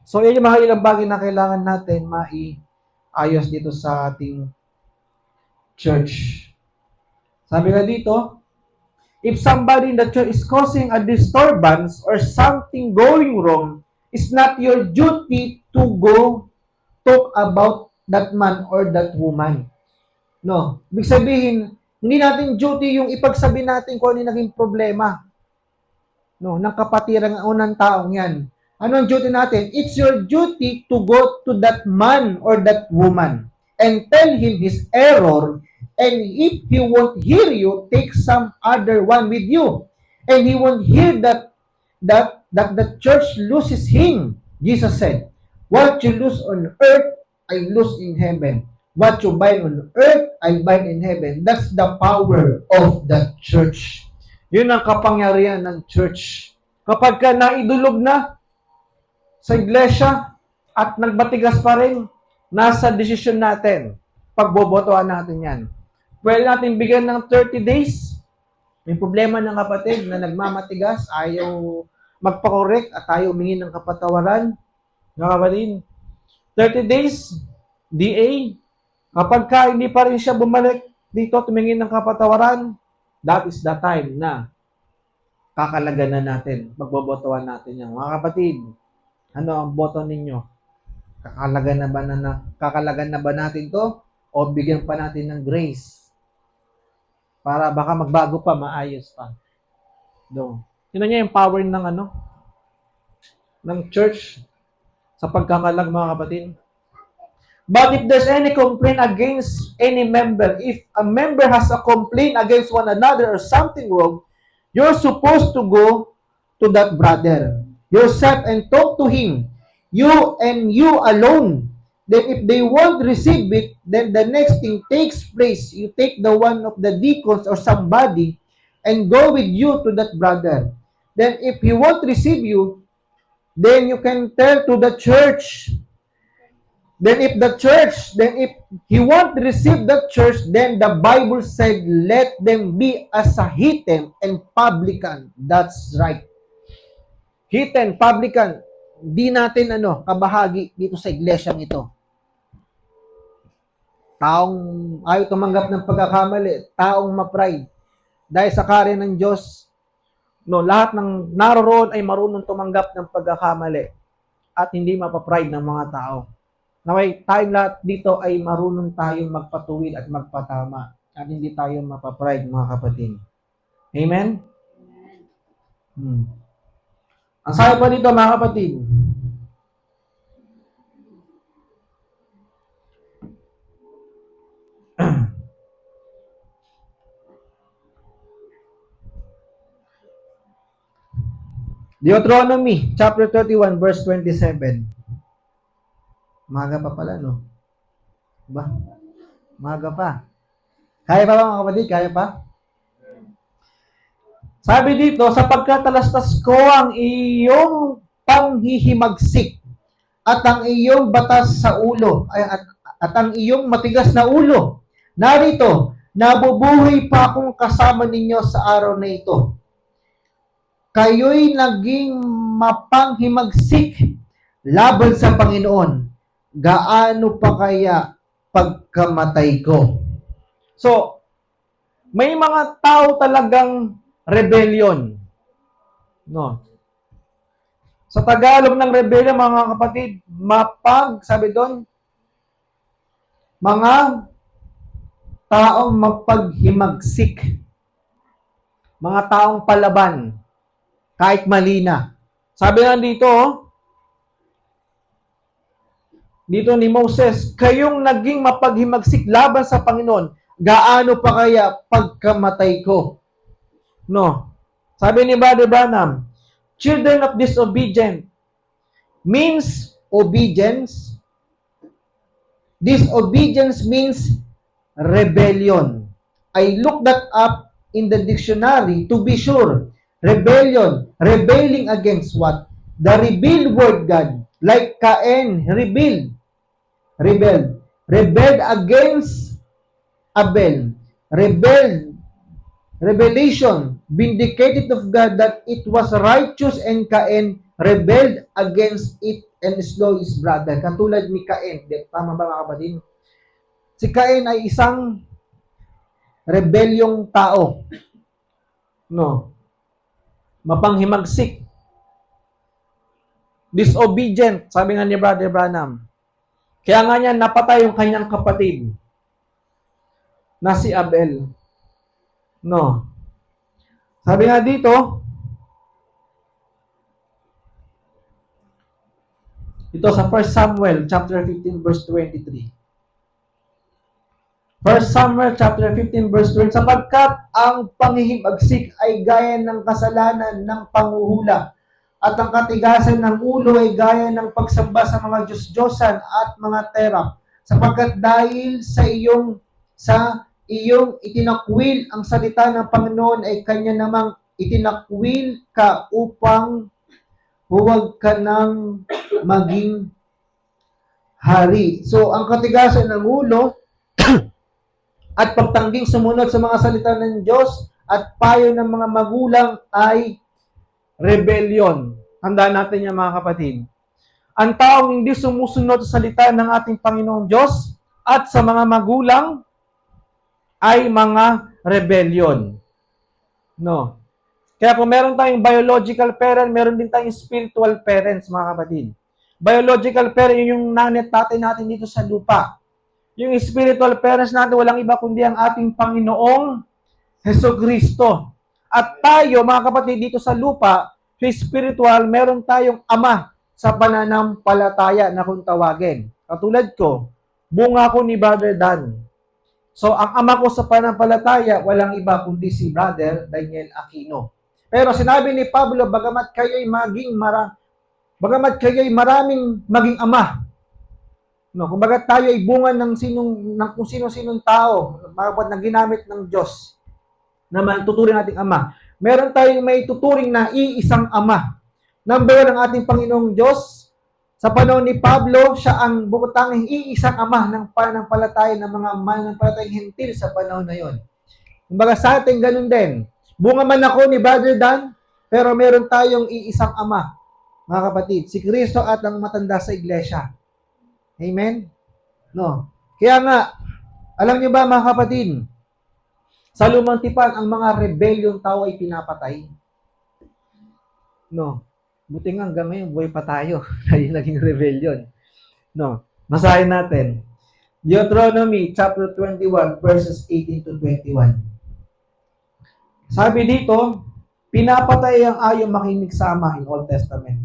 So, yan yung mga ilang bagay na kailangan natin maiayos dito sa ating church. Sabi nga dito, if somebody in the church is causing a disturbance or something going wrong, it's not your duty to go talk about that man or that woman. No? Ibig sabihin, hindi natin duty yung ipagsabi natin kung ano yung naging problema. No, ng kapatiran o ng taong yan. Ano ang duty natin? It's your duty to go to that man or that woman and tell him his error, and if he won't hear you, take some other one with you. And he won't hear that the church loses him. Jesus said, what you lose on earth, I lose in heaven. What you bind on earth, I bind in heaven. That's the power of the church. Yun ang kapangyarihan ng church. Kapag ka naidulog na sa iglesia at nagbatigas pa rin, nasa desisyon natin. Pagbobotohan natin yan. Pwede natin bigyan ng 30 days. May problema ng kapatid na nagmamatigas, ayaw magpakorek at ayaw humingi ng kapatawaran. Mga kapatid, 30 days, DA, kapag ka hindi pa rin siya bumalik dito, tumingin ng kapatawaran, that is the time na kakalagan na natin, magbobotohan natin yan. Mga kapatid, ano ang boto ninyo? Kakalagan na ba natin to? O bigyan pa natin ng grace? Para baka magbago pa, maayos pa. Do. Yun niya yung power ng church sa pagkakalag, mga kapatid. But if there's any complaint against any member, if a member has a complaint against one another or something wrong, you're supposed to go to that brother yourself and talk to him. You and you alone. Then if they won't receive it, then the next thing takes place. You take the one of the deacons or somebody and go with you to that brother. Then if he won't receive you, then you can tell to the church. Then if he won't receive the church, then the Bible said, let them be as a heathen and publican. That's right. Heathen, publican. Di natin kabahagi dito sa iglesyang ito. Taong ayaw tumanggap ng pagkakamali, taong ma-pride. Dahil sa karya ng Diyos, lahat ng naroroon ay marunong tumanggap ng pagkakamali at hindi mapapride ng mga tao. Naway, tayong lahat dito ay marunong tayong magpatuwid at magpatama at hindi tayo mapapride, mga kapatid. Amen? Ang sabi pa dito, mga kapatid, Deuteronomy chapter 31 verse 27. Maga pa pala, no? Ba? Maga pa. Kaya pa ba, mga kapatid? Kaya pa? Sabi dito, sapagkat talastas ko ang iyong panghihimagsik at ang iyong batas sa ulo at ang iyong matigas na ulo. Narito, nabubuhay pa akong kasama ninyo sa araw na ito. Kayo'y naging mapanghimagsik laban sa Panginoon. Gaano pa kaya pagkamatay ko? So, may mga tao talagang rebellion. No. Sa Tagalog ng rebellion, mga kapatid, sabi doon, mga taong mapaghimagsik. Mga taong palaban. Kahit mali na. Sabi nga dito ni Moses, kayong naging mapaghimagsik laban sa Panginoon, gaano pa kaya pagkamatay ko? No. Sabi ni Brother Branham, children of disobedient means obedience. Disobedience means rebellion. I looked that up in the dictionary to be sure. Rebellion, rebelling against what? The revealed word God. Like Cain, rebelled against Abel. Revelation, vindicated of God that it was righteous, and Cain rebelled against it and slew his brother. Katulad ni Cain. Tama ba, mga kapatid? Si Cain ay isang rebelyong tao. No. Mapanghimagsik. Disobedient, sabi nga ni Brother Branham. Kaya nga niya napatay yung kanyang kapatid. na si Abel. No. Sabi nga dito, ito sa 1 Samuel chapter 15 verse 23. 1 Samuel chapter 15 verse 20, sapagkat ang panghihimagsik ay gaya ng kasalanan ng panghuhula at ang katigasan ng ulo ay gaya ng pagsamba sa mga Diyos-Diyosan at mga terap, sapagkat dahil sa iyong itinakwil ang salita ng Panginoon ay kanya namang itinakwil ka upang huwag ka nang maging hari. So, ang katigasan ng ulo at pagtangging sumunod sa mga salita ng Diyos at payo ng mga magulang ay rebellion. Tandaan natin yan, mga kapatid. Ang taong hindi sumusunod sa salita ng ating Panginoong Diyos at sa mga magulang ay mga rebellion. No. Kaya kung meron tayong biological parent, meron din tayong spiritual parents, mga kapatid. Biological parent, yung nanay tatay natin dito sa lupa. Yung spiritual parents natin, walang iba kundi ang ating Panginoong Hesukristo. At tayo, mga kapatid, dito sa lupa, sa spiritual, meron tayong ama sa pananampalataya na kung tawagin. Katulad ko, bunga ko ni Brother Dan. So, ang ama ko sa pananampalataya, walang iba kundi si Brother Daniel Aquino. Pero sinabi ni Pablo, bagamat kayo'y maraming maging ama. No, kumbaga tayo ay bunga ng kung sino-sinong tao na ginamit ng Diyos na tuturing nating ama. Meron tayong may tuturing na iisang ama. Number 1 ang ating Panginoong Diyos. Sa panahon ni Pablo, siya ang bukod-tanging iisang ama ng pananampalataya ng mga mananampalatayang hentil sa panahon na yon. Kumbaga sa atin ganun din. Bunga man ako ni Brother Dan, pero meron tayong iisang ama, mga kapatid, si Kristo at ang matanda sa iglesia. Amen? No. Kaya nga, alam niyo ba, mga kapatid, sa lumang tipan, ang mga rebellion tao ay pinapatay. No. Buti nga hanggang ngayon, buhay pa tayo. Tayo naging rebellion. No. Basahin natin. Deuteronomy chapter 21 verses 18 to 21. Sabi dito, pinapatay ang ayaw makinig sa ama in Old Testament.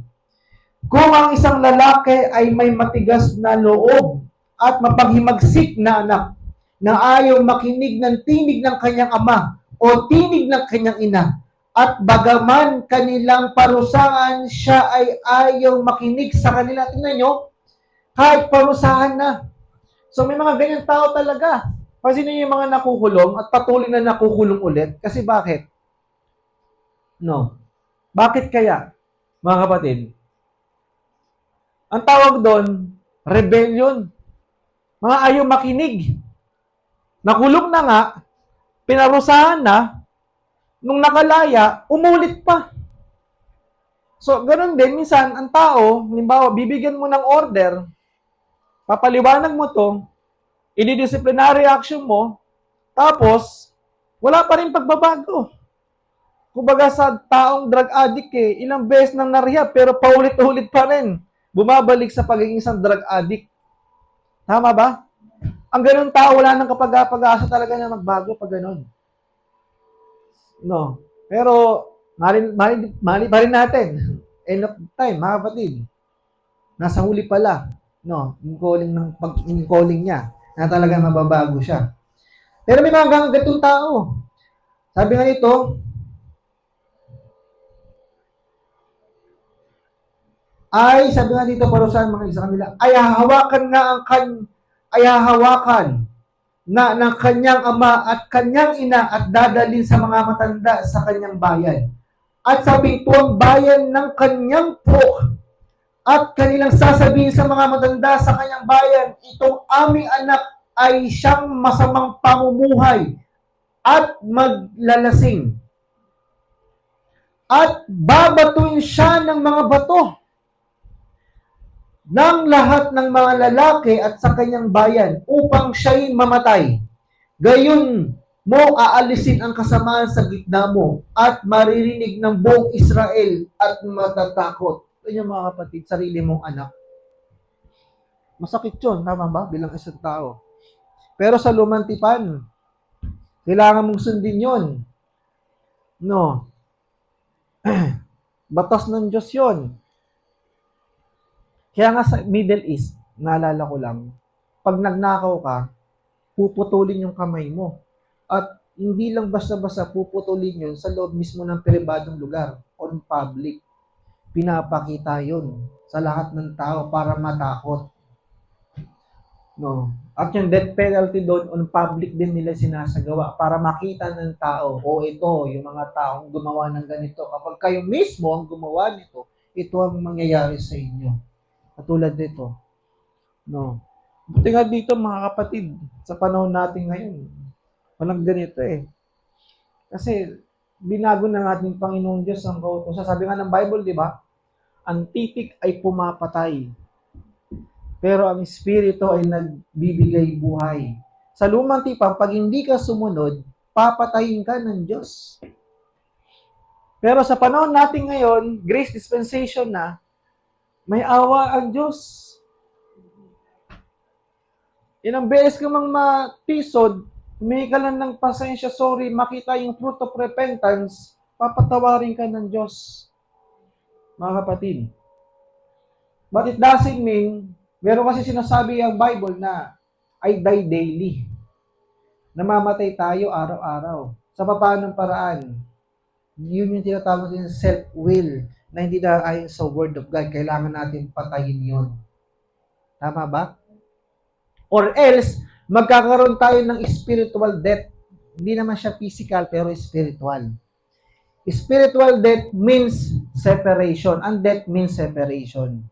Kung ang isang lalaki ay may matigas na loob at mapaghimagsik na anak na ayaw makinig ng tinig ng kanyang ama o tinig ng kanyang ina, at bagaman kanilang parusahan, siya ay ayaw makinig sa kanila. Tingnan nyo, kahit parusahan na. So may mga ganyan tao talaga. Kasi yung mga nakukulong at patuloy na nakukulong ulit. Kasi bakit? No. Bakit kaya, mga kapatid? Ang tawag doon, rebellion. Mga ayaw makinig. Nakulong na nga, pinarusahan na, nung nakalaya, umulit pa. So, ganun din, minsan, ang tao, halimbawa, bibigyan mo ng order, papaliwanag mo to, i-disciplinary action mo, tapos, wala pa rin pagbabago. Kumbaga sa taong drug addict ilang beses nang na-rehab, pero paulit-ulit pa rin. Bumabalik sa pagiging isang drug addict. Tama ba? Ang ganun tao, wala nang kapag-asa talaga na magbago pag ganun. No. Pero, mali pa rin natin. End of time, mga kapatid. Nasa huli pala. No, yung calling niya na talaga mababago siya. Pero may mga ganitong tao. Sabi nga nito, sabi nga dito parusahan mga isa kanila, ay hahawakan na ng kanyang ama at kanyang ina at dadalhin sa mga matanda sa kanyang bayan. At sa pintuang bayan ng kanyang po, at kanilang sasabihin sa mga matanda sa kanyang bayan, itong aming anak ay siyang masamang pamumuhay at maglalasing. At babatuin siya ng mga bato ng lahat ng mga lalaki at sa kanyang bayan upang siya'y mamatay. Gayon mo aalisin ang kasamaan sa gitna mo at maririnig ng buong Israel at matatakot. Ito yung mga kapatid, sarili mong anak. Masakit yun, tama ba? Bilang isang tao. Pero sa lumang tipan, Kailangan mong sundin yon. No. Batas ng Diyos yon. Kaya nga sa Middle East, naalala ko lang, pag nagnakaw ka, puputulin yung kamay mo. At hindi lang basta-basta puputulin yun sa loob mismo ng pribadong lugar, on public. Pinapakita yun sa lahat ng tao para matakot. No. At yung death penalty doon, on public din nila sinasagawa para makita ng tao, o ito, yung mga taong gumawa ng ganito. Kapag kayo mismo ang gumawa nito, ito ang mangyayari sa inyo. Katulad nito. No. Buti nga dito mga kapatid, sa panahon natin ngayon, walang ganito eh. Kasi binago ng ating Panginoong Diyos ang kautosan. Sabi nga ng Bible, di ba? Ang titik ay pumapatay. Pero ang Espiritu ay nagbibigay buhay. Sa lumang tipan, pag hindi ka sumunod, papatayin ka ng Diyos. Pero sa panahon natin ngayon, grace dispensation na, may awa ang Diyos. Ilang beses ka mang matisod, humingi ka lang ng pasensya, sorry, makita yung fruit of repentance, papatawarin ka ng Diyos. Mga kapatid. But it doesn't mean, meron kasi sinasabi ang Bible na I die daily. Namamatay tayo araw-araw. Sa paanong paraan? Yun yung tinatawag din self-will na hindi na ayon sa Word of God. Kailangan natin patayin yun. Tama ba? Or else, magkakaroon tayo ng spiritual death. Hindi naman siya physical, pero spiritual. Spiritual death means separation. And death means separation.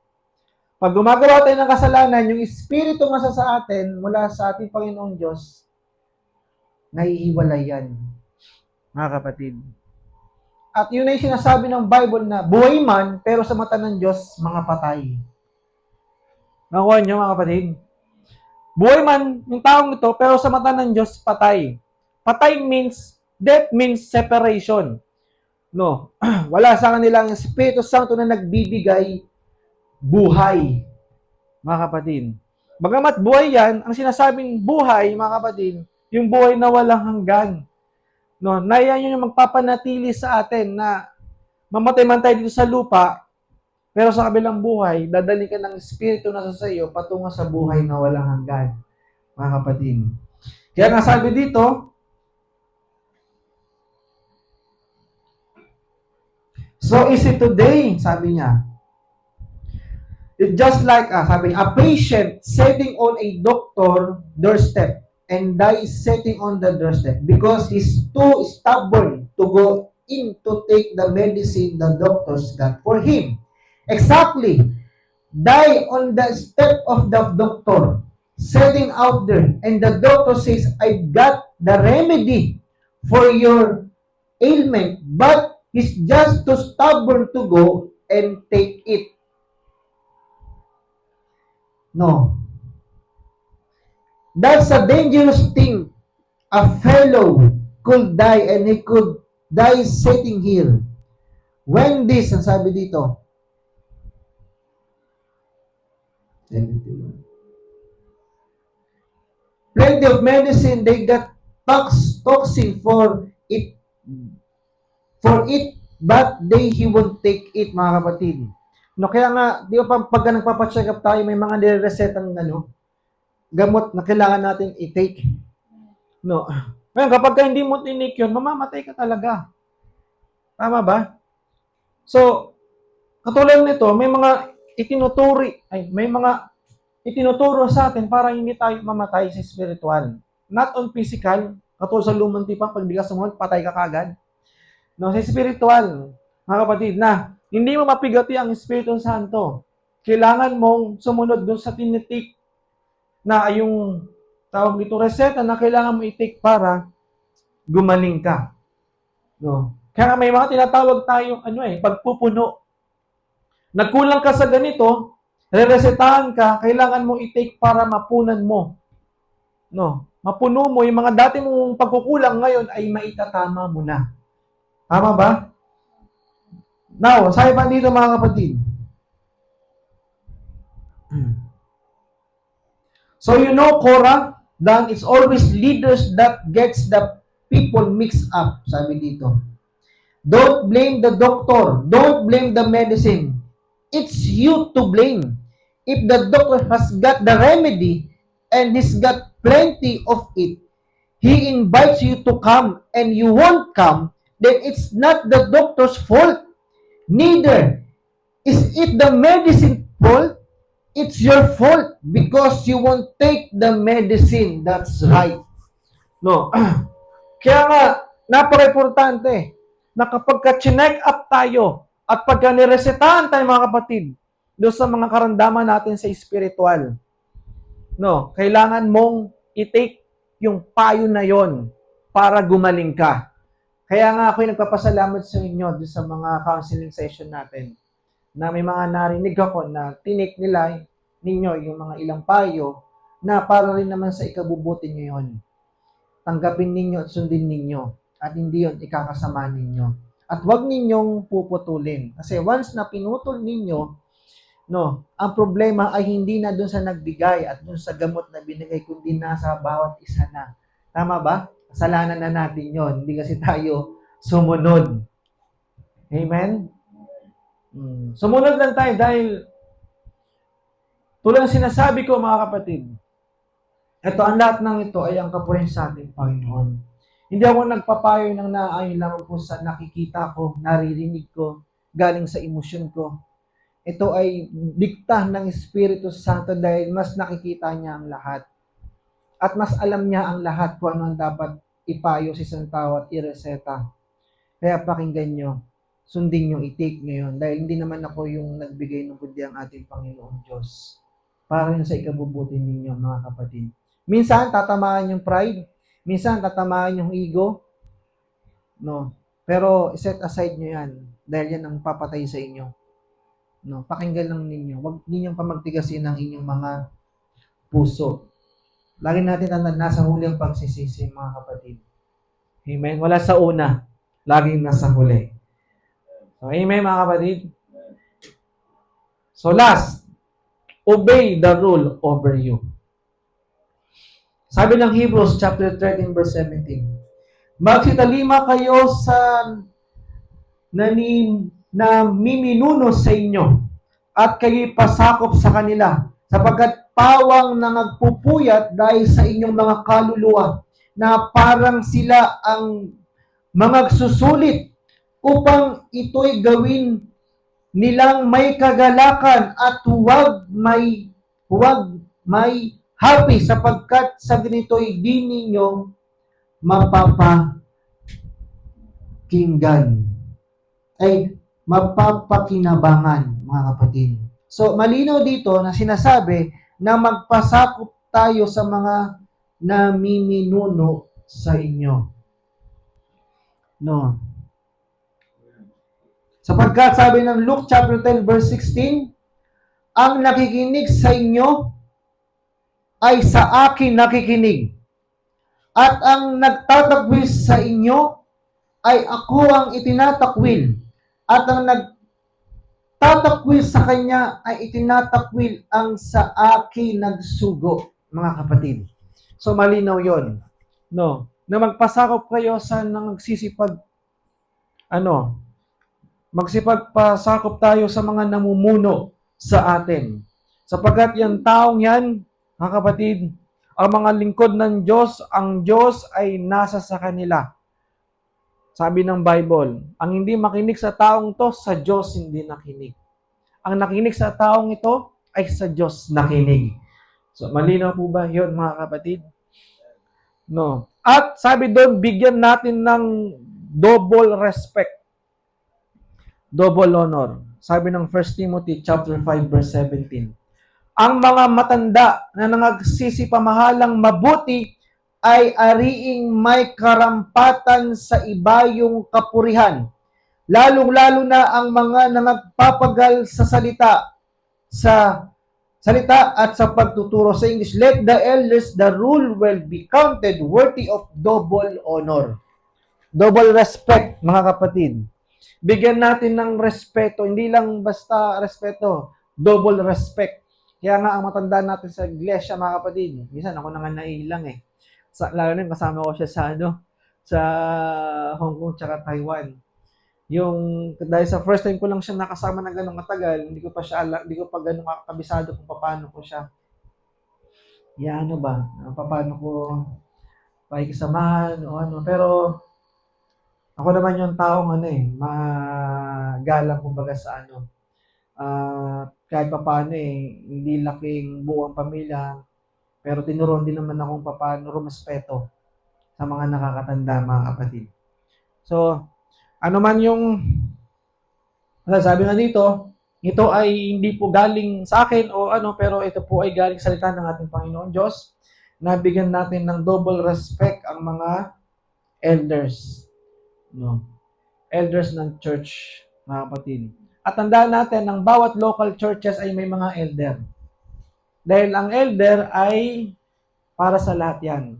Pag gumagawa tayo ng kasalanan, yung Espiritu nga sa atin, mula sa ating Panginoong Diyos, naiiwalay yan, mga kapatid. At yun ay sinasabi ng Bible na buhay man, pero sa mata ng Diyos, mga patay. Nakuha niyo, mga kapatid? Buhay man yung taong ito, pero sa mata ng Diyos, patay. Patay means, death means separation. No, wala sa kanila ang Espiritu Santo na nagbibigay buhay, mga kapatid. Bagamat buhay yan, ang sinasabing buhay, mga kapatid, yung buhay na walang hanggan. No, na yan yung magpapanatili sa atin na mamatay man tayo dito sa lupa, pero sa kabilang buhay, dadali ka ng Espiritu na sa iyo patungo sa buhay na walang hanggan, mga kapatid. Kaya nga sabi dito, so is it today, sabi niya. It's just like, sabi niya, a patient sitting on a doctor doorstep and dies sitting on the doorstep because he's too stubborn to go in to take the medicine the doctors got for him. Exactly. Die on the step of the doctor, sitting out there, and the doctor says, I got the remedy for your ailment, but he's just too stubborn to go and take it. No. That's a dangerous thing. A fellow could die and he could die sitting here. When this, ang sabi dito, 71. Plenty of medicine, they got toxin for it, but he won't take it, mga kapatid. No, kaya nga, di ba pag nagpapacheck up tayo, may mga nire-resetang gamot na kailangan natin i-take. No. Ngayon, kapag hindi mo tinake yun, mamamatay ka talaga. Tama ba? So, katulad nito, may mga itinuturo sa atin para hindi tayo mamatay sa spiritual. Not on physical, katulad sa lumang tipa, pag di ka sumunod, patay ka kagad. No, sa spiritual, mga kapatid, na hindi mo mapigati ang Espiritu Santo. Kailangan mong sumunod dun sa tinitik na yung tawag dito reseta na kailangan mo i-take para gumaling ka. No. Kaya may mga tinatawag tayong pagpupuno. Nagkulang ka sa ganito, re-resetahan ka, kailangan mo i-take para mapunan mo. No. Mapuno mo yung mga dati mong pagkukulang ngayon ay maitatama mo na. Tama ba? Now, sabi pa dito mga kapatid. So you know, Korah, then it's always leaders that gets the people mix up, sabi dito. Don't blame the doctor. Don't blame the medicine. It's you to blame. If the doctor has got the remedy and he's got plenty of it, he invites you to come and you won't come, then it's not the doctor's fault. Neither is it the medicine fault. It's your fault because you won't take the medicine. That's right. No. Kaya nga, napaka-importante na kapag ka-check up tayo at pagka niresetahan tayo mga kapatid doon sa mga karamdaman natin sa spiritual, no, kailangan mong i-take yung payo na yon para gumaling ka. Kaya nga ako'y nagpapasalamat sa inyo doon sa mga counseling session natin na may mga narinig ako na tinik nila ninyo yung mga ilang payo na para rin naman sa ikabubuti nyo yun. Tanggapin ninyo at sundin ninyo at hindi yun ikakasama ninyo. At huwag ninyong puputulin. Kasi once na pinutol ninyo, no, ang problema ay hindi na dun sa nagbigay at dun sa gamot na binigay, kundi nasa bawat isa na. Tama ba? Kasalanan na natin yon. Hindi kasi tayo sumunod. Amen? Sumunod lang tayo dahil tulad ng sinasabi ko mga kapatid, ito, ang lahat ng ito ay ang kapurihan sa ating Panginoon. Hindi ako nagpapayo ng naayon lamang po sa nakikita ko, naririnig ko, galing sa emosyon ko. Ito ay dikta ng Espiritu Santo dahil mas nakikita niya ang lahat. At mas alam niya ang lahat kung ano ang dapat ipayo sa isang tao at ireseta. Kaya pakinggan nyo, sundin nyo, i-take nyo yun. Dahil hindi naman ako yung nagbigay ng kundi ang ating Panginoon Diyos. Para yun sa ikabubuti ninyo mga kapatid. Minsan, tatamaan yung pride. Minsan, tatamaan yung ego. No. Pero, set aside nyo yan. Dahil yan ang papatay sa inyo. No. Pakinggan lang ninyo. Huwag ninyong pamagtigasin ang inyong mga puso. Lagi natin tandaan, nasa huli ang pagsisisi, mga kapatid. Amen? Wala sa una. Laging nasa huli. So, amen, mga kapatid? So, last, obey the rule over you. Sabi ng Hebrews chapter 13 verse 17, magsitalima kayo sa namiminuno sa inyo at kayo'y pasakop sa kanila sapagkat pawang na nagpupuyat dahil sa inyong mga kaluluwa na parang sila ang mga susulit upang ito'y gawin nilang may kagalakan at huwag may happy sapagkat sa ganito'y di ninyo mapapakinggan ay mapapakinabangan, mga kapatid. So, malinaw dito na sinasabi na magpasakop tayo sa mga namiminuno sa inyo. No. Sapagkat sabi ng Luke chapter 10 verse 16, ang nakikinig sa inyo ay sa akin nakikinig. At ang nagtatakwil sa inyo ay ako ang itinatakwil. At ang nagtatakwil sa kanya ay itinatakwil ang sa akin nagsugo, mga kapatid. So malinaw yon, no? Na magpasakop kayo sa magsipagpasakop tayo sa mga namumuno sa atin. Sapagkat yung taong yan, mga kapatid, ang mga lingkod ng Diyos, ang Diyos ay nasa sa kanila. Sabi ng Bible, ang hindi makinig sa taong to, sa Diyos hindi nakinig. Ang nakinig sa taong ito, ay sa Diyos nakinig. So, malinaw po ba yun, mga kapatid? No. At sabi doon, bigyan natin ng double respect. Double honor. Sabi ng 1 Timothy chapter 5 verse 17. Ang mga matanda na nagsisipamahalang mabuti ay ariing may karampatan sa ibayong kapurihan. Lalong-lalo na ang mga nagpapagal sa salita at sa pagtuturo. Sa English, let the elders the rule will be counted worthy of double honor. Double respect, mga kapatid. Bigyan natin ng respeto, hindi lang basta respeto, double respect. Kaya nga ang matanda natin sa iglesia, mga kapatid, minsan ako naman naiilang lalo na yung kasama ko siya sa sa Hong Kong tsaka Taiwan. Yung dahil sa first time ko lang siya nakasama ng gano'ng matagal, hindi ko pa gano'n kabisado kung paano ko siya ano ba, paano ko pakikisamahan o ano. Pero ako naman yung taong magalang kumbaga sa kahit papaano hindi laking buo ang pamilya, pero tinuruan din naman akong papaano rumespeto sa mga nakakatanda, mga kapatid. So, ano man yung sabi nga dito, ito ay hindi po galing sa akin o ano, pero ito po ay galing sa salita ng ating Panginoon Diyos. Nabigyan natin ng double respect ang mga elders. No? Elders ng church, mga kapatid. At tandaan natin, ang bawat local churches ay may mga elder. Dahil ang elder ay para sa lahat yan.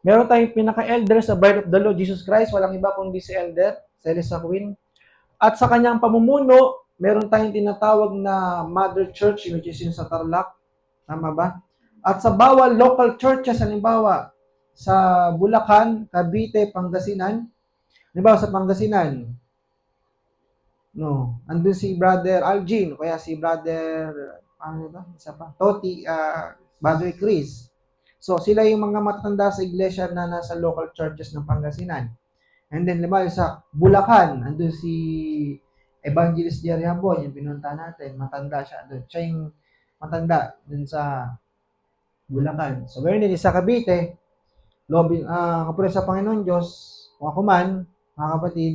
Meron tayong pinaka-elder sa Bride of the Lord, Jesus Christ. Walang iba kundi si Elder, Celesta Queen. At sa kanyang pamumuno, meron tayong tinatawag na Mother Church, which is yung sa Tarlac. Tama ba? At sa bawal local churches, halimbawa, sa Bulacan, Cavite, Pangasinan. Halimbawa sa Pangasinan, no, andun si Brother Algin, kaya si Brother, ano ba? Isa pa, Toti, Brother Chris. So, sila yung mga matatanda sa iglesia na nasa local churches ng Pangasinan. And then, halimbawa sa Bulacan, andun si Evangelist Jerry Habon, yung pinunta natin, matanda siya doon. Siya yung matanda dun sa Bulacan. So, ganoon din sa Cavite, kapulad sa Panginoon Diyos, kung ako man, mga kapatid,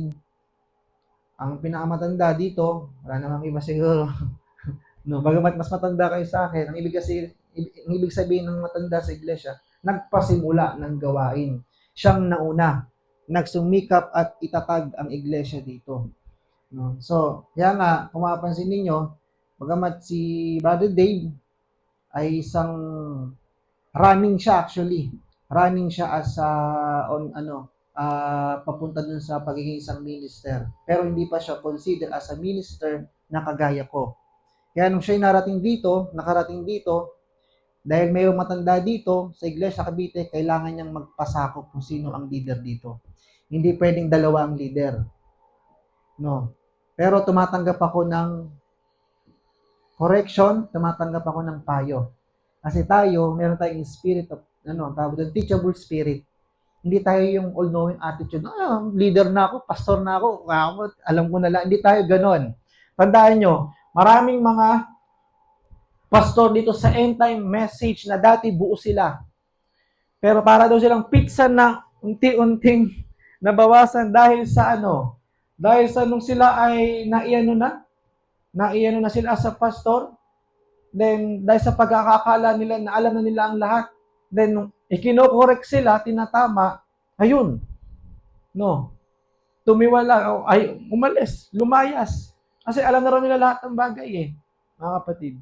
ang pinakamatanda dito, wala namang iba siguro. No, bagamat mas matanda kayo sa akin, ang ibig sabihin ng matanda sa iglesia, nagpasimula ng gawain. Siyang nauna, nagsumikap at itatag ang iglesia dito. No? So, kaya nga, kung mapapansin ninyo, bagamat si Brother Dave ay isang running siya actually. Running siya as papunta dun sa pagiging isang minister. Pero hindi pa siya considered as a minister na kagaya ko. Kaya nung siya'y nakarating dito, dahil mayroong matanda dito sa Iglesia Cavite, kailangan niyang magpasakop kung sino ang leader dito. Hindi pwedeng dalawa ang leader. No. Pero tumatanggap ako ng correction, tumatanggap ako ng payo. Kasi tayo, meron tayong spirit of, tawag doon, teachable spirit. Hindi tayo yung all-knowing attitude, leader na ako, pastor na ako, alam ko na lang. Hindi tayo ganon. Tandaan nyo, maraming mga pastor dito sa end time message na dati buo sila. Pero para daw silang pizza na unti-unting nabawasan dahil sa dahil sa nung sila ay naiano na sila as a pastor, then dahil sa pagkakakala nila na alam na nila ang lahat, then nung ikinokorek sila, tinatama, ayun, no, tumiwala, ay umalis, lumayas. Kasi alam na rin nila lahat ng bagay mga kapatid.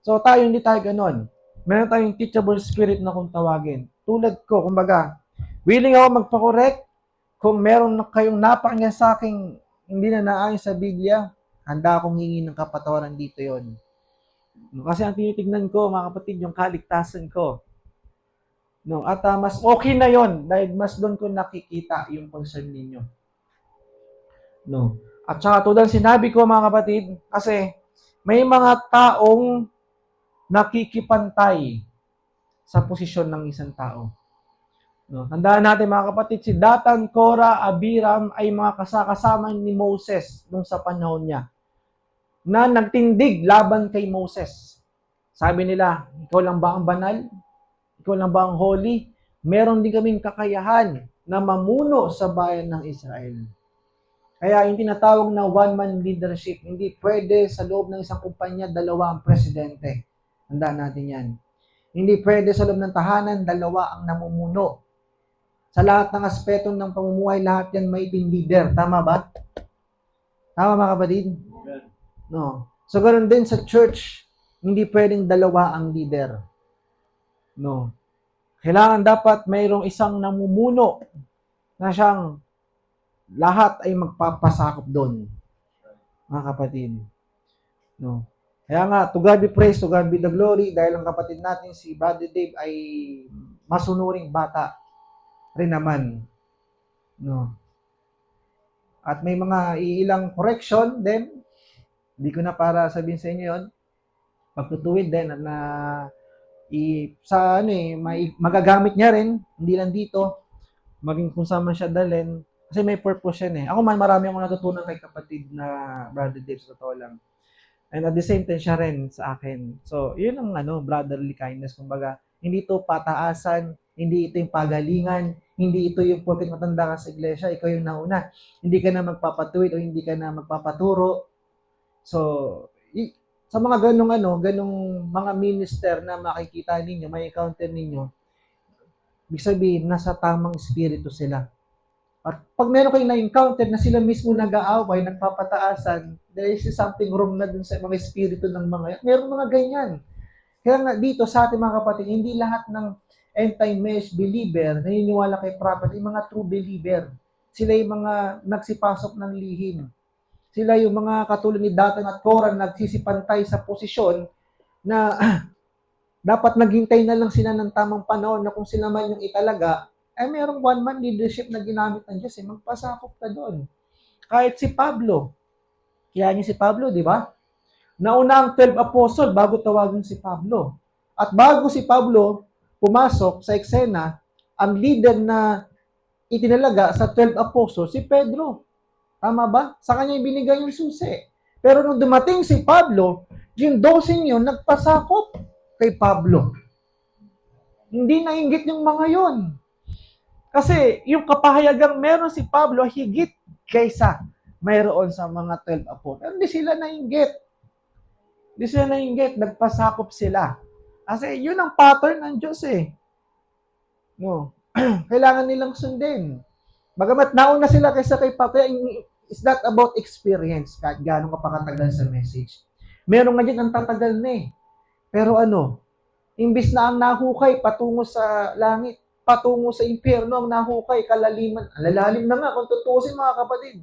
So tayo, hindi tayo ganon. Meron tayong teachable spirit na kung tawagin. Tulad ko, kumbaga, willing ako magpa-correct. Kung meron na kayong napakinggan sa akin hindi na naayon sa Biblia, handa akong hingi ng kapatawaran dito yon. Kasi ang tinitignan ko, mga kapatid, yung kaligtasan ko. No, at mas okay na yon dahil mas doon ko nakikita yung concern ninyo. No. At saka tulad sinabi ko, mga kapatid, kasi may mga taong nakikipantay sa posisyon ng isang tao. No, tandaan natin, mga kapatid, si Datan, Korah, Abiram ay mga kasama ni Moses nung sa panahon niya na nagtindig laban kay Moses. Sabi nila, ikaw lang ba ang banal? Ikaw lang ba ang holy? Meron din kaming kakayahan na mamuno sa bayan ng Israel. Kaya yung tinatawag na one-man leadership, hindi pwede sa loob ng isang kumpanya, dalawa ang presidente. Tandaan natin yan. Hindi pwede sa loob ng tahanan, dalawa ang namumuno. Sa lahat ng aspeto ng pamumuhay, lahat yan may team leader. Tama ba? Tama, mga kapatid? No. So, ganoon din sa church, hindi pwedeng dalawa ang leader. No. Kailangan dapat mayroong isang namumuno na siyang lahat ay magpapasakop doon, mga kapatid. No. Kaya nga, to God be praised, to God be the glory, dahil ang kapatid natin, si Brother Dave, ay masunuring bata. rin naman. No? At may mga iilang correction din. Hindi ko na para sabihin sa inyo yon. Pagtutuwid din at na sa ano magagamit niya rin, hindi lang dito, maging kung saan man siya dalhin. Kasi may purpose yan eh. Ako man, marami akong natutunan kay kapatid na Brother Dave, sa totoo lang. And at the same time, siya rin sa akin. So, yun ang brotherly kindness. Kumbaga, hindi ito pataasan, hindi ito yung pagalingan, hindi ito yung porket matanda ka sa iglesia, ikaw yung nauna. Hindi ka na magpapatuwid o hindi ka na magpapaturo. So, sa mga ganong mga minister na makikita ninyo, may encounter ninyo, ibig sabihin, nasa tamang espiritu sila. At pag meron kayong na-encounter na sila mismo nag-aaway, nagpapataasan, there is something wrong na dun sa mga espiritu ng mga, meron mga ganyan. Kaya nga dito sa ating mga kapatid, hindi lahat ng end-time believer naniniwala kay prophet, yung mga true believer. Sila yung mga nagsipasok ng lihim. Sila yung mga katulad ni Datan at Koran nagsisipantay sa posisyon na dapat naghintay na lang sila ng tamang panahon na kung sila man yung italaga, merong one-man leadership na ginamit ng Diyos. Magpasakop ka doon. Kahit si Pablo. Kaya niya si Pablo, di ba? Nauna ang 12 apostle bago tawagin si Pablo. At bago si Pablo pumasok sa eksena, ang leader na itinalaga sa 12 apostle, si Pedro. Tama ba? Sa kanya ibinigay yung susi. Pero nung dumating si Pablo, yung 12 yun, nagpasakop kay Pablo. Hindi nainggit yung mga yon. Kasi yung kapahayagang meron si Pablo higit kaysa mayroon sa mga 12 apostles. Hindi sila nainggit. Hindi sila nainggit. Nagpasakop sila. Kasi yun ang pattern ng Diyos eh. No. Kailangan nilang sundin. Bagamat nauna sila kaysa kay Pablo, it's not about experience kahit gano'ng kapakatagal sa message. Meron nga dyan ang tatagal na eh. Pero imbis na ang nahukay patungo sa langit, patungo sa impyerno ang nahukay, kalaliman. Lalalim na nga kung tutusin mga kapatid.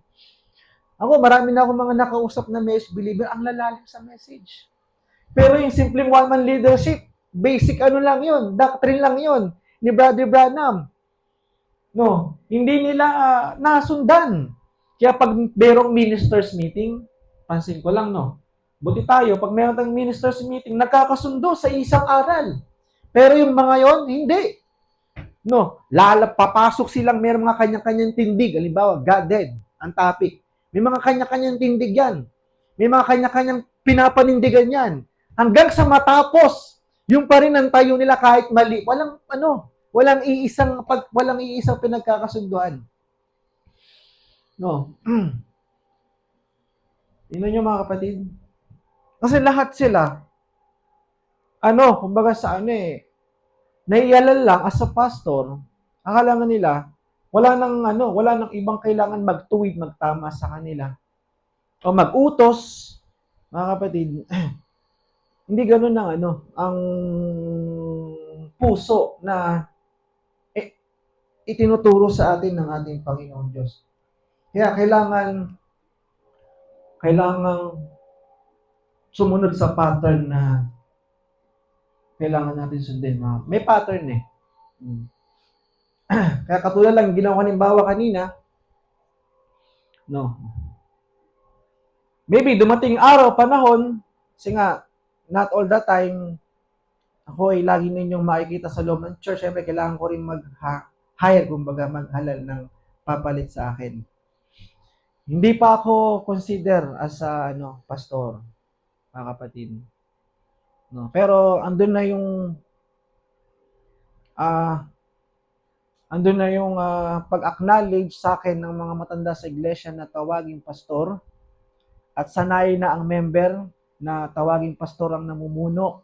Ako, marami na akong mga nakausap na message believer, ang lalalim sa message. Pero yung simpleng one-man leadership, basic lang yun, doctrine lang yun, ni Brother Branham. No, hindi nila nasundan. Kaya pag merong ministers meeting, pansin ko lang, no, buti tayo, pag meron tayong ministers meeting, nagkakasundo sa isang aral. Pero yung mga yon, hindi. No, papasok silang meron mga kanya-kanyang tindig. Halimbawa, Godhead, ang topic. May mga kanya-kanyang tindig yan. May mga kanya-kanyang pinapanindigan yan. Hanggang sa matapos, yung pa rin ang tayo nila kahit mali. Walang iisang pinagkakasunduan. No. Tingnan nyo mga kapatid. Kasi lahat sila, kumbaga sa naialala lang as a pastor, akala nga nila, wala nang ibang kailangan magtuwid, magtama sa kanila. O mag-utos, mga kapatid, hindi ganun ang puso na itinuturo sa atin ng ating Panginoon Diyos. Kaya kailangan sumunod sa pattern na kailangan natin sundin. May pattern eh. Kaya katulad lang, ginawa ko halimbawa kanina, no. Maybe dumating araw, panahon, kasi nga, not all the time, ako ay lagi ninyong makikita sa loob ng church. Siyempre, kailangan ko rin mag-hire, kumbaga maghalal ng papalit sa akin. Hindi pa ako consider as a pastor, mga kapatid. No, pero andun na yung pag-acknowledge sa akin ng mga matanda sa iglesia na tawaging pastor at sanay na ang member na tawaging pastor ang namumuno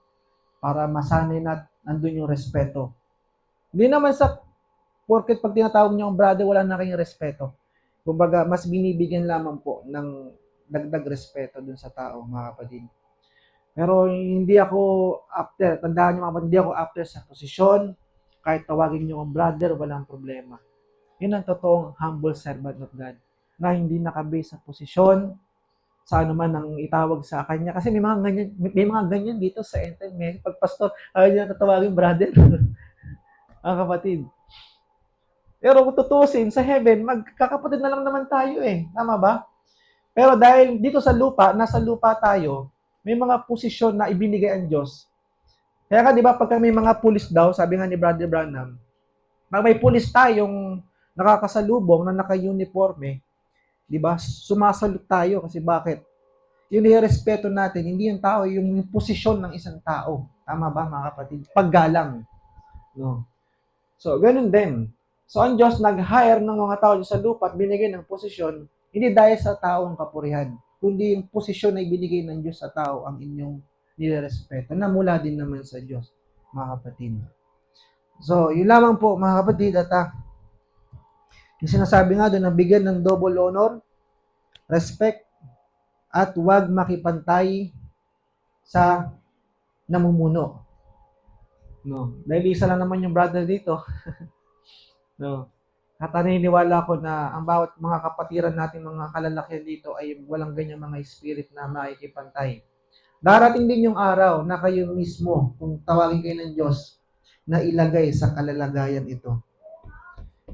para masanay na andun yung respeto. Hindi naman sa porket pag tinatawag niyo ang brother, wala na kayong respeto. Kumbaga, mas binibigyan lamang po ng dagdag respeto dun sa tao, mga kapatid. Pero hindi ako after, tandaan niyo mga kapatid, hindi ako after sa posisyon. Kahit tawagin niyo ang brother, walang problema. Yun ang totoong humble servant of God na hindi nakabase sa posisyon, sa man ang itawag sa kanya. Kasi may mga ganyan dito sa end-time. Pag pastor, ayaw niya tatawagin brother. Mga kapatid. Pero kung tutusin, sa heaven, magkakapatid na lang naman tayo eh. Tama ba? Pero dahil dito sa lupa, nasa lupa tayo, may mga posisyon na ibinigay ang Diyos. Kaya nga, di ba, pagka may mga pulis daw, sabi nga ni Brother Branham, pag may pulis tayong nakakasalubong na naka-uniforme, di ba, sumasalute tayo kasi bakit? Yung nirespeto natin, hindi yung tao, yung posisyon ng isang tao. Tama ba, mga kapatid? Paggalang. No? So, ganun din. So, ang Diyos nag-hire ng mga tao sa lupa at binigay ng posisyon, hindi dahil sa tao ang kapurihan, kundi yung posisyon na ibinigay ng Diyos sa tao ang inyong nirespeto, na mula din naman sa Diyos, mga kapatid. So, yun lamang po, mga kapatid, at yung sinasabi nga doon, na bigyan ng double honor, respect, at huwag makipantay sa namumuno. No. Dahil isa lang naman yung brother dito. No. At naniniwala ko na ang bawat mga kapatiran natin, mga kalalakihan dito ay walang ganyang mga spirit na makikipantay. Darating din yung araw na kayo mismo, kung tawagin kayo ng Diyos, na ilagay sa kalalagayan ito.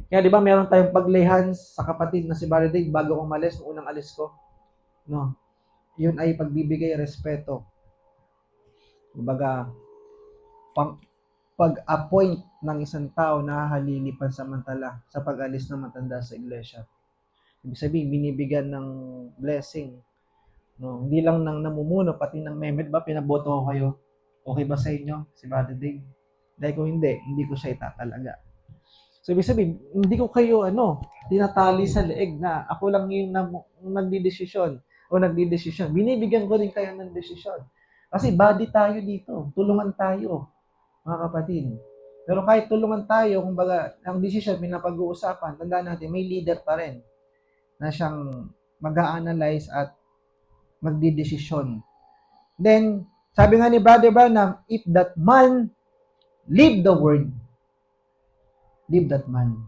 Kaya di ba meron tayong pag-lay hands sa kapatid na si Brother Dave bago ko umalis, nung unang alis ko? No. Yun ay pagbibigay respeto. Kumbaga, pag-appoint ng isang tao na halili pansamantala sa pag-alis ng matanda sa iglesia. Ibig sabihin, binibigyan ng blessing. No, hindi lang ng namumuno, pati ng member, ba pinaboto ko kayo? Okay ba sa inyo, si Brother Dave? Dahil kung hindi ko siya itatalaga. So, ibig sabihin, hindi ko kayo, tinatali sa leeg na ako lang yung nagdidesisyon o nagdidesisyon. Binibigyan ko rin kayo ng desisyon. Kasi body tayo dito. Tulungan tayo, mga kapatid. Pero kahit tulungan tayo, kumbaga, ang desisyon, pinapag-uusapan, tandaan natin, may leader pa rin na siyang mag-a-analyze at magdidesisyon. Then, sabi nga ni Brother Branham, if that man leave the word, leave that man.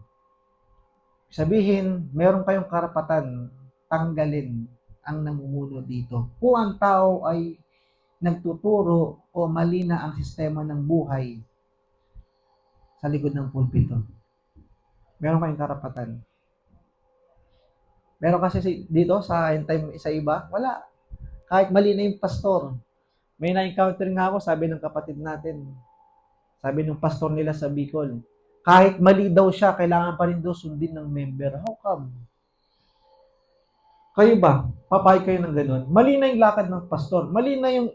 Sabihin, meron kayong karapatan tanggalin ang namumuno dito. Kung ang tao ay nagtuturo o mali na ang sistema ng buhay sa likod ng pulpito, meron kayong karapatan. Meron kasi dito sa end time sa iba, wala. Kahit mali na yung pastor. May na-encounter nga ako, sabi ng kapatid natin, sabi ng pastor nila sa Bicol, kahit mali daw siya, kailangan pa rin daw sundin ng member. How come? Kayo ba? Papayag kayo ng ganun? Mali na yung lakad ng pastor. Mali na yung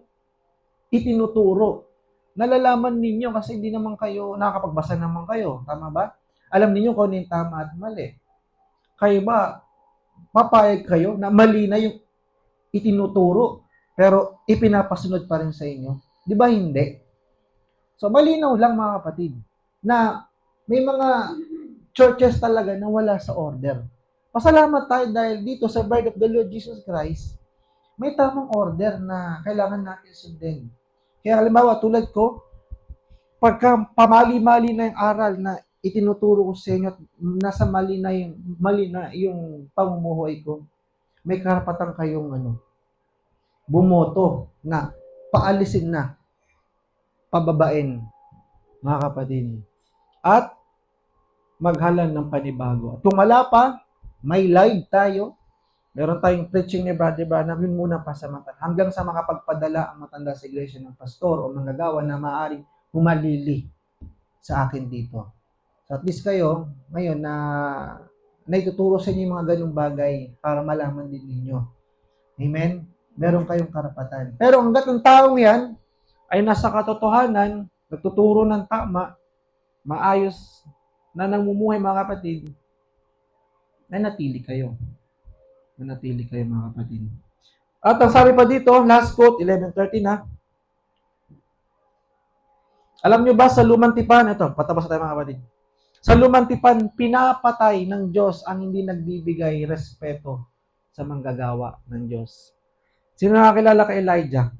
itinuturo. Nalalaman ninyo kasi hindi naman kayo, nakakapagbasa naman kayo. Tama ba? Alam niyo kung ano yung tama at mali. Kayo ba? Papayag kayo na mali na yung itinuturo, pero ipinapasunod pa rin sa inyo? Di ba hindi? So, malinaw lang mga kapatid, na may mga churches talaga na wala sa order. Pasalamat tayo dahil dito sa Bride of the Lord Jesus Christ, may tamang order na kailangan natin sundin. Kaya halimbawa, tulad ko, pagka pamali-mali na yung aral na itinuturo ko sa inyo at nasa mali na yung pamumuhay ko, may karapatan kayong bumoto na paalisin na, pababain, mga kapatid. At maghalan ng panibago. At kung wala pa, may live tayo. Meron tayong preaching ni Brother Branham, yun muna pasamantala. Hanggang sa makapagpadala ang matanda sa iglesia ng pastor o manggagawa na maaaring humalili sa akin dito. So at least kayo, ngayon na naituturo sa inyo yung mga ganung bagay para malaman din ninyo. Amen? Meron kayong karapatan. Pero hanggat ang taong yan ay nasa katotohanan, nagtuturo ng tama, maayos na namumuhay mga kapatid, nanatili kayo. Nanatili kayo mga kapatid. At ang sabi pa dito, last quote, 11:30 na. Alam nyo ba sa lumang tipan, ito, patapos tayo mga kapatid. Sa lumang tipan, pinapatay ng Diyos ang hindi nagbibigay respeto sa manggagawa ng Diyos. Sino nakakilala kay Elijah?